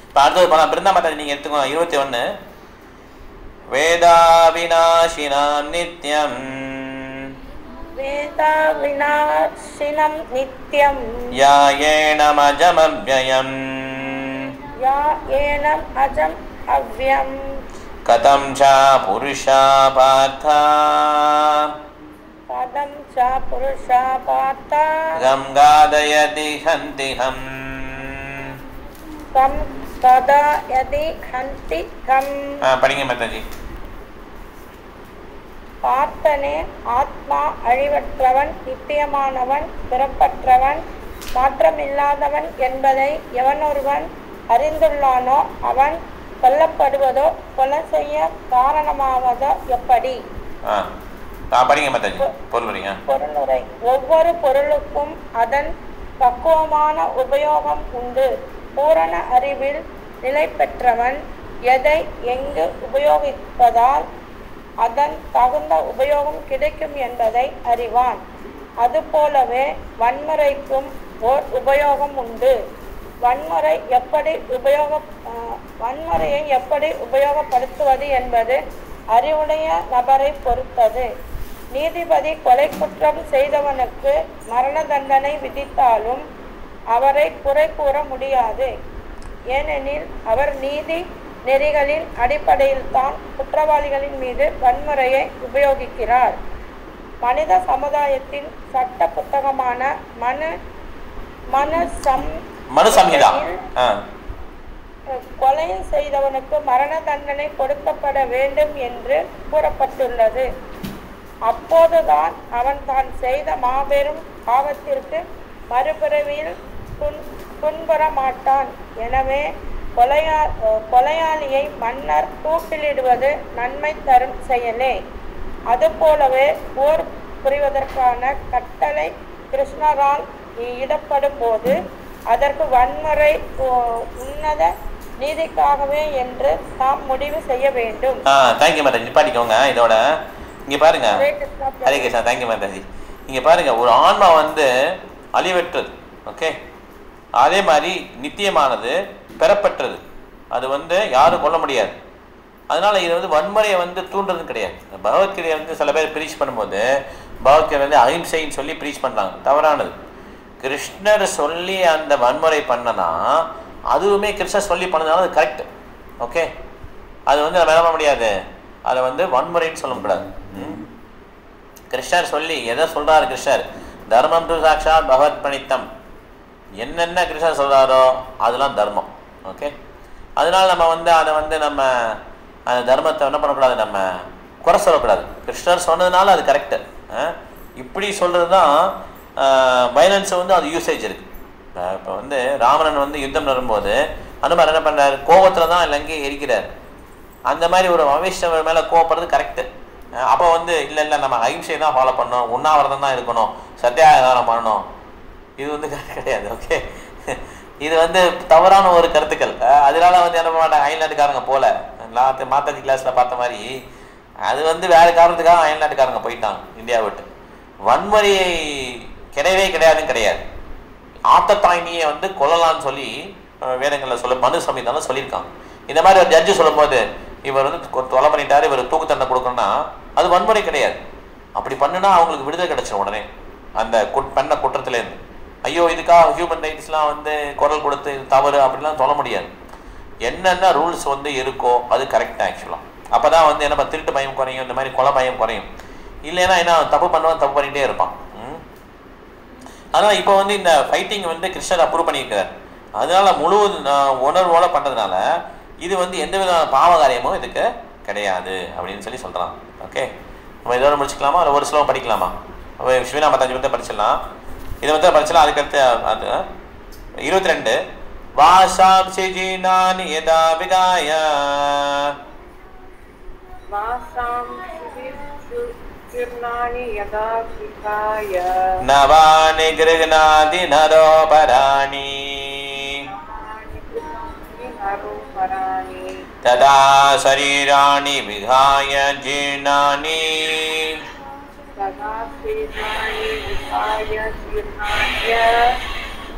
இப்போ அடுத்தது பல பிருந்தாமத்தை நீங்கள் எடுத்துக்கோங்க. 21 வேதா விநாசினாம் நித்யம் வேதா விநாசினம் நித்யம் யாயேனம் அஜமவ்யயம் யாயேனம் அஜம் அவ்யம் கதம் சா புருஷா பார்த்தா பதம் ச புருஷா பார்த்தா கம் காதயதி ஹந்திஹம் கம் கதாயதி ஹந்தி கம். படிங்க மாதாஜி. பார்த்தனே, ஆத்மா அழிவற்றவன், நித்தியமானவன், பிறப்பற்றவன், மாற்றமில்லாதவன் என்பதை எவனொருவன் அறிந்துள்ளானோ அவன் கொல்லப்படுவதோ கொலை செய்ய காரணமாவதோ எப்படி? படிங்க மாதாஜி. பொருளுரை. ஒவ்வொரு பொருளுக்கும் அதன் பக்குவமான உபயோகம் உண்டு. பூரண அறிவில் நிலை பெற்றவன் எதை எங்கு உபயோகிப்பதால் அதன் தகுந்த உபயோகம் கிடைக்கும் என்பதை அறிவான். அதுபோலவே வன்முறைக்கும் ஓர் உபயோகம் உண்டு. வன்முறையை எப்படி உபயோகப்படுத்துவது என்பது அறிவுடைய நபரை பொறுத்தது. நீதிபதி கொலை குற்றம் செய்தவனுக்கு மரண தண்டனை விதித்தாலும் அவரை குறை கூற முடியாது. ஏனெனில் அவர் நீதி நெறிகளின் அடிப்படையில் தான் குற்றவாளிகளின் மீது வன்முறையை உபயோகிக்கிறார். மனித சமுதாயத்தின் சட்ட புத்தகமான மனு சம்ஹிதா கொலை செய்தவனுக்கு மரண தண்டனை கொடுக்கப்பட வேண்டும் என்று கூறப்பட்டுள்ளது. அப்போதுதான் அவன் தான் செய்த மாபெரும் பாவத்திற்கு மறுபிறவியில் துன்புற மாட்டான். எனவே கொலையாளியை மன்னர் தூக்கிலிடுவது நன்மை தரும் செயலே. அதுபோலவே போர் புரிவதற்கான கட்டளை கிருஷ்ணரால் இடப்படும் போது அதற்கு வன்முறை உன்னத நீதிக்காகவே என்று நாம் முடிவு செய்ய வேண்டும். தேங்க்யூ மாதாஜி. நிப்பாட்டிக்கோங்க இதோட. இங்கே பாருங்க. ஹரே கிருஷ்ணா. தேங்க்யூ மாதாஜி. இங்கே பாருங்க, ஒரு ஆன்மா வந்து அழிவற்றது. ஓகே, அதே மாதிரி நித்தியமானது, பெறப்பட்டது. அது வந்து யாரும் கொல்ல முடியாது. அதனால இது வந்து வன்முறையை வந்து தூண்டுறது கிடையாது. பகவத்கீதையை வந்து சில பேர் ப்ரீச் பண்ணும்போது பகவத்கீதை வந்து அஹிம்சைன்னு சொல்லி ப்ரீச் பண்ணுறாங்க. தவறானது. கிருஷ்ணர் சொல்லி அந்த வன்முறை பண்ணனா அதுவுமே கிருஷ்ணர் சொல்லி பண்ணதுனால அது கரெக்ட். ஓகே, அது வந்து நம்ம என்ன பண்ண முடியாது, அதை வந்து வன்முறைன்னு சொல்ல முடியாது. கிருஷ்ணர் சொல்லி எதை சொல்கிறார் கிருஷ்ணர்? தர்மம் து சாட்சாத் பகவத் பணித்தம். என்னென்ன கிருஷ்ணர் சொல்கிறாரோ அதெல்லாம் தர்மம். ஓகே, அதனால் நம்ம வந்து அதை வந்து நம்ம அந்த தர்மத்தை என்ன பண்ணக்கூடாது, நம்ம குறை சொல்லக்கூடாது. கிருஷ்ணர் சொன்னதுனால அது கரெக்டு. இப்படி சொல்கிறது தான் வயலன்ஸை வந்து அது யூசேஜ் இருக்குது. இப்போ வந்து ராவணன் வந்து யுத்தம் வரும்போது அனுமார் என்ன பண்ணுறாரு, கோபத்தில் தான் எங்கேயும் எரிக்கிறார். அந்த மாதிரி ஒரு வைஷ்ணவர் மேலே கோவப்படுறது கரெக்டு. அப்போ வந்து இல்லை நம்ம அஹிம்சை தான் ஃபாலோ பண்ணணும், உண்ணாவிரதம் தான் இருக்கணும், சத்தியாகாரம் பண்ணணும், இது வந்து கிடையாது. ஓகே, இது வந்து தவறான ஒரு கருத்துக்கள். அதனால வந்து என்ன பண்ண மாட்டாங்க, அயல்நாட்டுக்காரங்க போல மாதாஜி கிளாஸில் பார்த்த மாதிரி அது வந்து வேறு காரணத்துக்காக அயல்நாட்டுக்காரங்க போயிட்டாங்க இந்தியா விட்டு. வன்முறையை கிடையவே கிடையாது. ஆத்தத்தாயினியை வந்து கொல்லலான்னு சொல்லி வேதங்களில் மனு சம்ஹிதால சொல்லியிருக்காங்க. இந்த மாதிரி ஒரு ஜட்ஜு சொல்லும் போது இவர் வந்து கொலை பண்ணிட்டாரு, இவர் தூக்கு தண்டனை கொடுக்கணும்னா அது வன்முறை கிடையாது. அப்படி பண்ணுனா அவங்களுக்கு விடுதலை கிடைச்சிடும் உடனே அந்த பண்ண குற்றத்துலேருந்து. ஐயோ இதுக்காக ஹியூமன் ரைட்ஸ்லாம் வந்து குரல் கொடுத்து தவறு அப்படிலாம் சொல்ல முடியாது. என்னென்ன ரூல்ஸ் வந்து இருக்கோ அது கரெக்டாக ஆக்சுவலாக. அப்போ தான் வந்து என்ன திருட்டு பயம் குறையும், இந்த மாதிரி கொலை பயம் குறையும். இல்லைன்னா என்ன தப்பு பண்ணுவான், தப்பு பண்ணிகிட்டே இருப்பான். ஆனால் இப்போ வந்து இந்த ஃபைட்டிங் வந்து கிருஷ்ணர் அப்ரூவ் பண்ணியிருக்கிறார். அதனால முழு உணர்வோடு பண்ணுறதுனால இது வந்து எந்த விதமான பாவகாரியமும் இதுக்கு கிடையாது அப்படின்னு சொல்லி சொல்கிறான். ஓகே, நம்ம இதோட முடிச்சுக்கலாமா, இல்லை ஒரு ஸ்லோகம் படிக்கலாமா? சிவனா மாதாஜி வந்து படிச்சிடலாம். இதை வந்து படிச்சிடலாம். அதுக்கடுத்து அது 22 வாசாம்சி ஜீர்ணானி யதா விகாய நவானி கிருஹ்ணாதி நரோபராணி ததா சரீராணி விகாய ஜீர்ணானி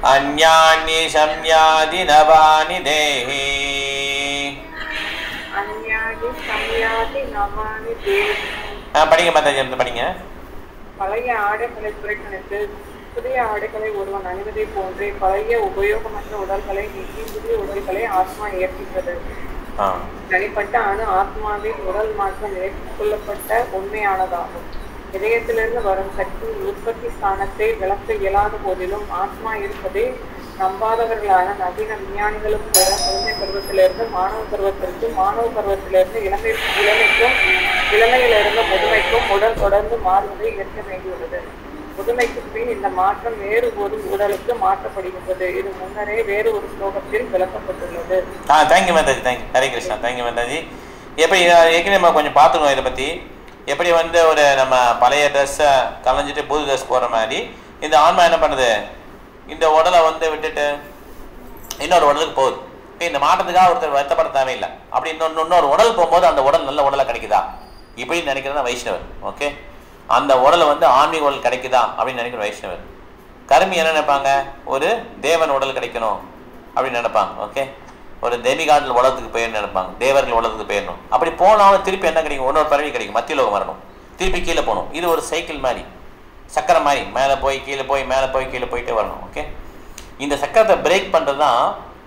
அன்யானி சம்யாதி நவானி தேஹி. படிங்க மாதாஜி, படிங்க. பழைய ஆடைகளை புறக்கணித்து புதிய ஆடைகளை ஒருவன் அணிவதை போன்றே பழைய உபயோகமற்ற உடல்களை நீக்கி புதிய உடல்களை ஆத்மா ஏற்கின்றது. தனிப்பட்ட ஆத்மாவின் உடல் மாற்றம் ஏற்றுக்கொள்ளப்பட்ட உண்மையானதாகும். இதயத்திலிருந்து வரும் சக்தி உற்பத்தி ஸ்தானத்தை விளக்க இயலாத போதிலும் ஆத்மா இருப்பதை நம்பாதவர்களான நவீன விஞ்ஞானிகளும் கூட குழந்தை பருவத்திலிருந்து மாணவ பருவத்திற்கும் மாணவ பருவத்திலிருந்து இளமைக்கும் இளமையிலிருந்து முதுமைக்கும் உடல் தொடர்ந்து மாறுவதை ஏற்க வேண்டியுள்ளது. முதுமைக்கு பின் இந்த மாற்றம் வேறு ஒரு உடலுக்கு மாற்றப்படுகின்றது. இது முன்னரே வேறு ஒரு ஸ்லோகத்தில் விளக்கப்பட்டுள்ளது. Thank you Mataji, thank you. Hare Krishna. Thank you Mataji. எப்படி ஏற்கனவே நம்ம கொஞ்சம் பார்த்துக்கணும் இதை பற்றி. எப்படி வந்து ஒரு நம்ம பழைய ட்ரெஸ்ஸை கலைஞ்சிட்டு புது ட்ரெஸ் போகிற மாதிரி இந்த ஆன்மா என்ன பண்ணுது, இந்த உடலை வந்து விட்டுட்டு இன்னொரு உடலுக்கு போகுது. இந்த மாற்றத்துக்காக ஒருத்தர் வருத்தப்பட தேவையில்லை. அப்படி இன்னொரு உடல் போகும்போது அந்த உடல் நல்ல உடலை கிடைக்குதா இப்படின்னு நினைக்கிறதா வைஷ்ணவர். ஓகே, அந்த உடலை வந்து ஆன்மீக உடல் கிடைக்குதா அப்படின்னு நினைக்கிற வைஷ்ணவர். கர்மி என்ன நினைப்பாங்க, ஒரு தேவன் உடல் கிடைக்கணும் அப்படின்னு நினைப்பாங்க. ஓகே, ஒரு தெய்வீகாட்டில் உலகத்துக்கு போயிடணும் நினைப்பாங்க, தேவர்கள் உலகத்துக்கு போயிடணும். அப்படி போனாலும் திருப்பி என்ன கிடைக்கும், இன்னொரு பறவை கிடைக்கும், மத்தியலோகம் வரணும், திருப்பி கீழே போகணும். இது ஒரு சைக்கிள் மாதிரி, சக்கரம் மாதிரி, மேலே போய் கீழே போய் மேலே போய் கீழே போயிட்டே வரணும். ஓகே, இந்த சக்கரத்தை பிரேக் பண்ணுறது தான்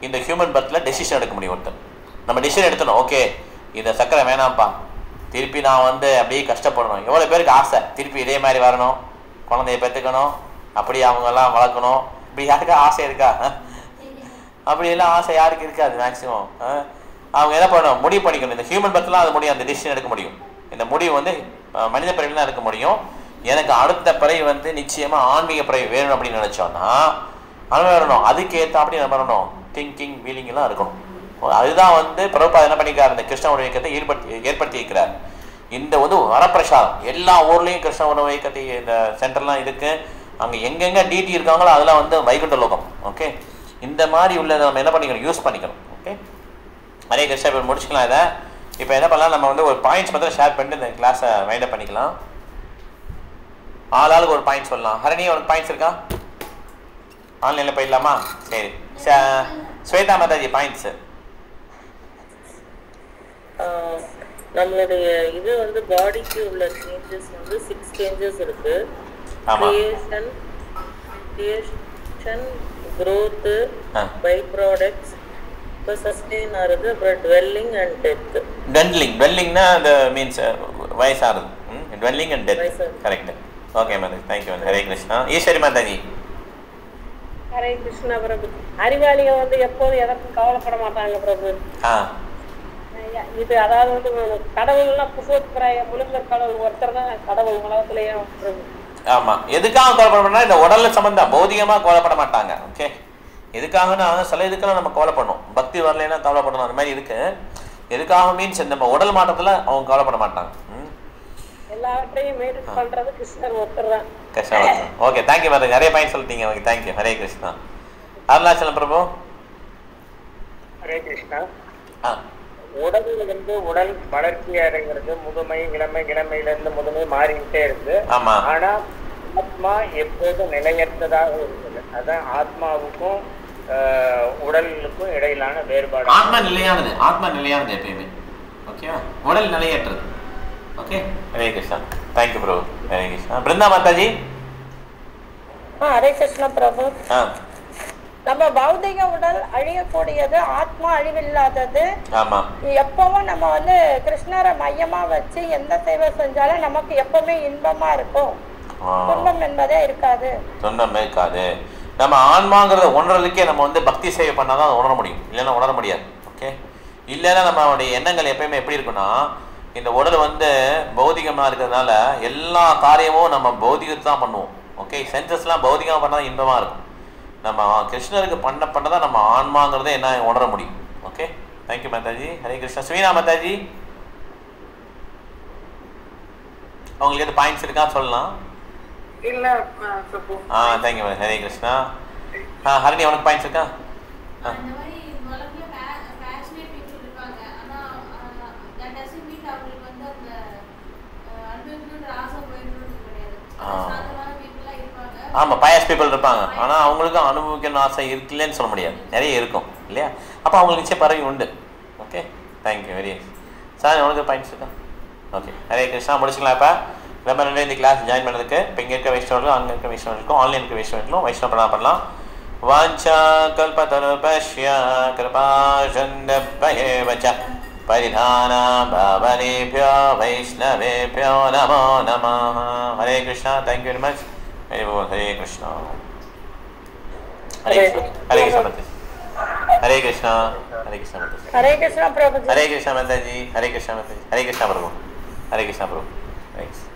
இந்த ஹியூமன் பர்த்தில் டெசிஷன் எடுக்க முடியும். ஒருத்தர் நம்ம டெசிஷன் எடுத்தணும், ஓகே இந்த சக்கரம் வேணாம்ப்பா, திருப்பி நான் வந்து அப்படியே கஷ்டப்படணும். எவ்வளோ பேருக்கு ஆசை திருப்பி இதே மாதிரி வரணும், குழந்தைய பெற்றுக்கணும், அப்படி அவங்கெல்லாம் வளர்க்கணும். இப்படி யாருக்கா ஆசை இருக்கா? அப்படியெல்லாம் ஆசை யாருக்கு இருக்காது மேக்ஸிமம். அவங்க என்ன பண்ணணும், முடிவு பண்ணிக்கணும். இந்த ஹியூமன் பர்த்லாம் அது முடியும், அந்த டிசிஷன் எடுக்க முடியும். இந்த முடிவு வந்து மனித பிறவிலாம் எடுக்க முடியும். எனக்கு அடுத்த பிறவி வந்து நிச்சயமாக ஆன்மீக பிறவி வேணும் அப்படின்னு நினச்சோன்னா அது வரணும். அதுக்கேற்ற அப்படி நம்ம வரணும், திங்கிங் ஃபீலிங் எல்லாம் இருக்கணும். அதுதான் வந்து பிரபுபாதர் என்ன பண்ணிக்கிறார், இந்த கிருஷ்ண உணவு இயக்கத்தை ஏற்படுத்தி இருக்கிறார். இந்த வந்து வரப்பிரசாதம் எல்லா ஊர்லேயும் கிருஷ்ண உணவு இயக்கத்தை இந்த சென்டர்லாம் இருக்குது. அங்கே எங்கெங்கே டிடி இருக்காங்களோ அதெல்லாம் வந்து வைகுண்ட லோகம். ஓகே, இந்த மாதிரி உள்ளதை நம்ம என்ன பண்ணிக்கணும், யூஸ் பண்ணிக்கணும். ஓகே, ஹரே கிருஷ்ணா. இப்போ முடிச்சுக்கலாம் இதை. இப்போ என்ன பண்ணலாம், நம்ம வந்து ஒரு பாயிண்ட்ஸ் மட்டும் ஷேர் பண்ணிட்டு இந்த கிளாஸை வைண்டப் பண்ணிக்கலாம். ஆளாளுக்கு ஒரு பாயிண்ட் சொல்லலாம். ஹரணி, உனக்கு பாயிண்ட்ஸ் இருக்கா? ஆன்லைனில் போயிடலாமா? சரி. ஸ்வேதா மாதாஜி பாயிண்ட்ஸு. நம்மளுடைய இது வந்து பாடிக்கு உள்ள சேஞ்சஸ் வந்து 6 சேஞ்சஸ் இருக்கு. கிரியேஷன், growth, by products, இப்போ சஸ்டெயின் ஆகுது, அப்புறம் dwelling and death. dwellingனா அந்த மீன்ஸ் வயசாகுது. dwelling and death. Correct. Okay Mataji, thank you. Hare Krishna. Eswari Mataji. Hare Krishna Prabhu. அறிவாளிகள் வந்து எப்போதும் எதற்கும் கவலைப்பட மாட்டாங்க பிரபு. இது அதாவது வந்து கடவுள்லாம் புசோத்பராய முழுங்கர் கடவுள் ஒருத்தர் தான் கடவுள் உலகத்திலேயே பிரபு. ஆமாம், எதுக்காக கவலைப்படணும்னா இந்த உடல்ல சம்பந்தம் பௌதிகமாக கவலைப்பட மாட்டாங்க. ஓகே, எதுக்காகனா சில இதுக்கெல்லாம் நம்ம கவலைப்படணும், பக்தி வரலைன்னா கவலைப்படணும், அந்த மாதிரி இருக்கு. எதுக்காக மீன்ஸ் நம்ம உடல் மாற்றத்தில் அவங்க கவலைப்பட மாட்டாங்க. எல்லாவற்றையும் மெயின்டைன் பண்றது கிருஷ்ணர் ஒருத்தர் தான். கிருஷ்ணர். ஓகே, தேங்க்யூ மேடம், நிறைய பாயிண்ட் சொல்லிட்டீங்க. Okay, thank you. ஹரே கிருஷ்ணா. அருணாச்சலம் பிரபு. ஹரே கிருஷ்ணா. உடல்ல வந்து உடல் வளர்ச்சி அடைகிறது, முதுமை, இளமை, இளமையிலிருந்து முதுமை மாறிக்கிட்டே இருக்கு. ஆனா ஆத்மா எப்போதும் நிலையற்றதாக இருக்குது. அதான் ஆத்மாவுக்கும் உடலுக்கும் இடையிலான வேறுபாடு. ஆத்மா நிலையானது, ஆத்மா நிலையானது எப்பயுமே. ஓகேவா, உடல் நிலையற்றது. ஓகே, ஹரே கிருஷ்ணா. தேங்க்யூ பிரபு. ஹரே கிருஷ்ணா. பிருந்தா மாதாஜி. ஹரே கிருஷ்ணா பிரபு. நம்ம பௌதிக உடல் அழியக்கூடியது, ஆத்மா அழிவில்லாதது. எப்பவும் நம்ம வந்து கிருஷ்ணரை மையமா வச்சு எந்த சேவை செஞ்சாலும் நமக்கு எப்பவுமே இன்பமா இருக்கும், துன்பம் என்பதே இருக்காது. துன்பம் இருக்காது. நம்ம ஆன்மாங்கிறத உணர்றதுக்கே நம்ம வந்து பக்தி சேவை பண்ணாதான் அதை உணர முடியும், இல்லைன்னா உணர முடியாது. ஓகே, இல்லைன்னா நம்மளுடைய எண்ணங்கள் எப்பயுமே எப்படி இருக்குன்னா, இந்த உடல் வந்து பௌதிகமாக இருக்கிறதுனால எல்லா காரியமும் நம்ம பௌதிகத்தை தான் பண்ணுவோம். ஓகே, சென்சஸ்லாம் பௌதிகமாக பண்ணால் இன்பமாக இருக்கும். நம்ம கிருஷ்ணருக்கு பண்ணதான் நம்ம ஆன்மாங்கிறத என்ன உணர முடியும். Okay, thank you Mataji. ஹரே கிருஷ்ணா. ஸ்வீனா மாதாஜி, உங்களுக்கு எது பாயிண்ட்ஸ் இருக்கா சொல்லலாம்? தேங்க்யூ. ஹரே கிருஷ்ணா. ஹரணி, அவனுக்கு பாயிண்ட்ஸ் இருக்கா? ஆமாம், பயஸ் பீப்புள் இருப்பாங்க. ஆனால் அவங்களுக்கும் அனுபவிக்கணும்னு ஆசை இருக்குல்லன்னு சொல்ல முடியாது, நிறைய இருக்கும் இல்லையா? அப்போ அவங்களுக்கு நிச்சயம் பறவை உண்டு. Okay, thank you. வெரி சார், அவனுக்கு பாயிண்ட்ஸ் இருக்கா? ஓகே, ஹரே கிருஷ்ணா. முடிச்சுக்கலாம். இப்போ ரொம்ப நல்ல இந்த கிளாஸ் ஜாயின் பண்ணதுக்கு. இப்போ இங்கே இருக்க வைஷ்ணவர்களும் அங்கே இருக்க வைஷ்ணவர்களுக்கும் ஆன்லைன் இருக்க வைஷ்ணவர்களும் வைஷ்ணவ பிரணாமம் பண்ணலாம். வாஞ்சா கல்பதருபஷ்ய கிருபாசந்தப்யேவ ச பரிதானா பாவனேப்யோ வைஷ்ணவேப்யோ நமோ நமः. Hare Krishna. Thank you very much. Hare बोल. हरे कृष्णा. हरे कृष्णा. हरे कृष्णा माता जी. हरे कृष्णा. हरे कृष्णा माता जी. हरे कृष्णा प्रभु जी. हरे कृष्णा माता जी. हरे कृष्णा माता जी. हरे कृष्णा प्रभु. हरे कृष्णा प्रभु. थैंक्स.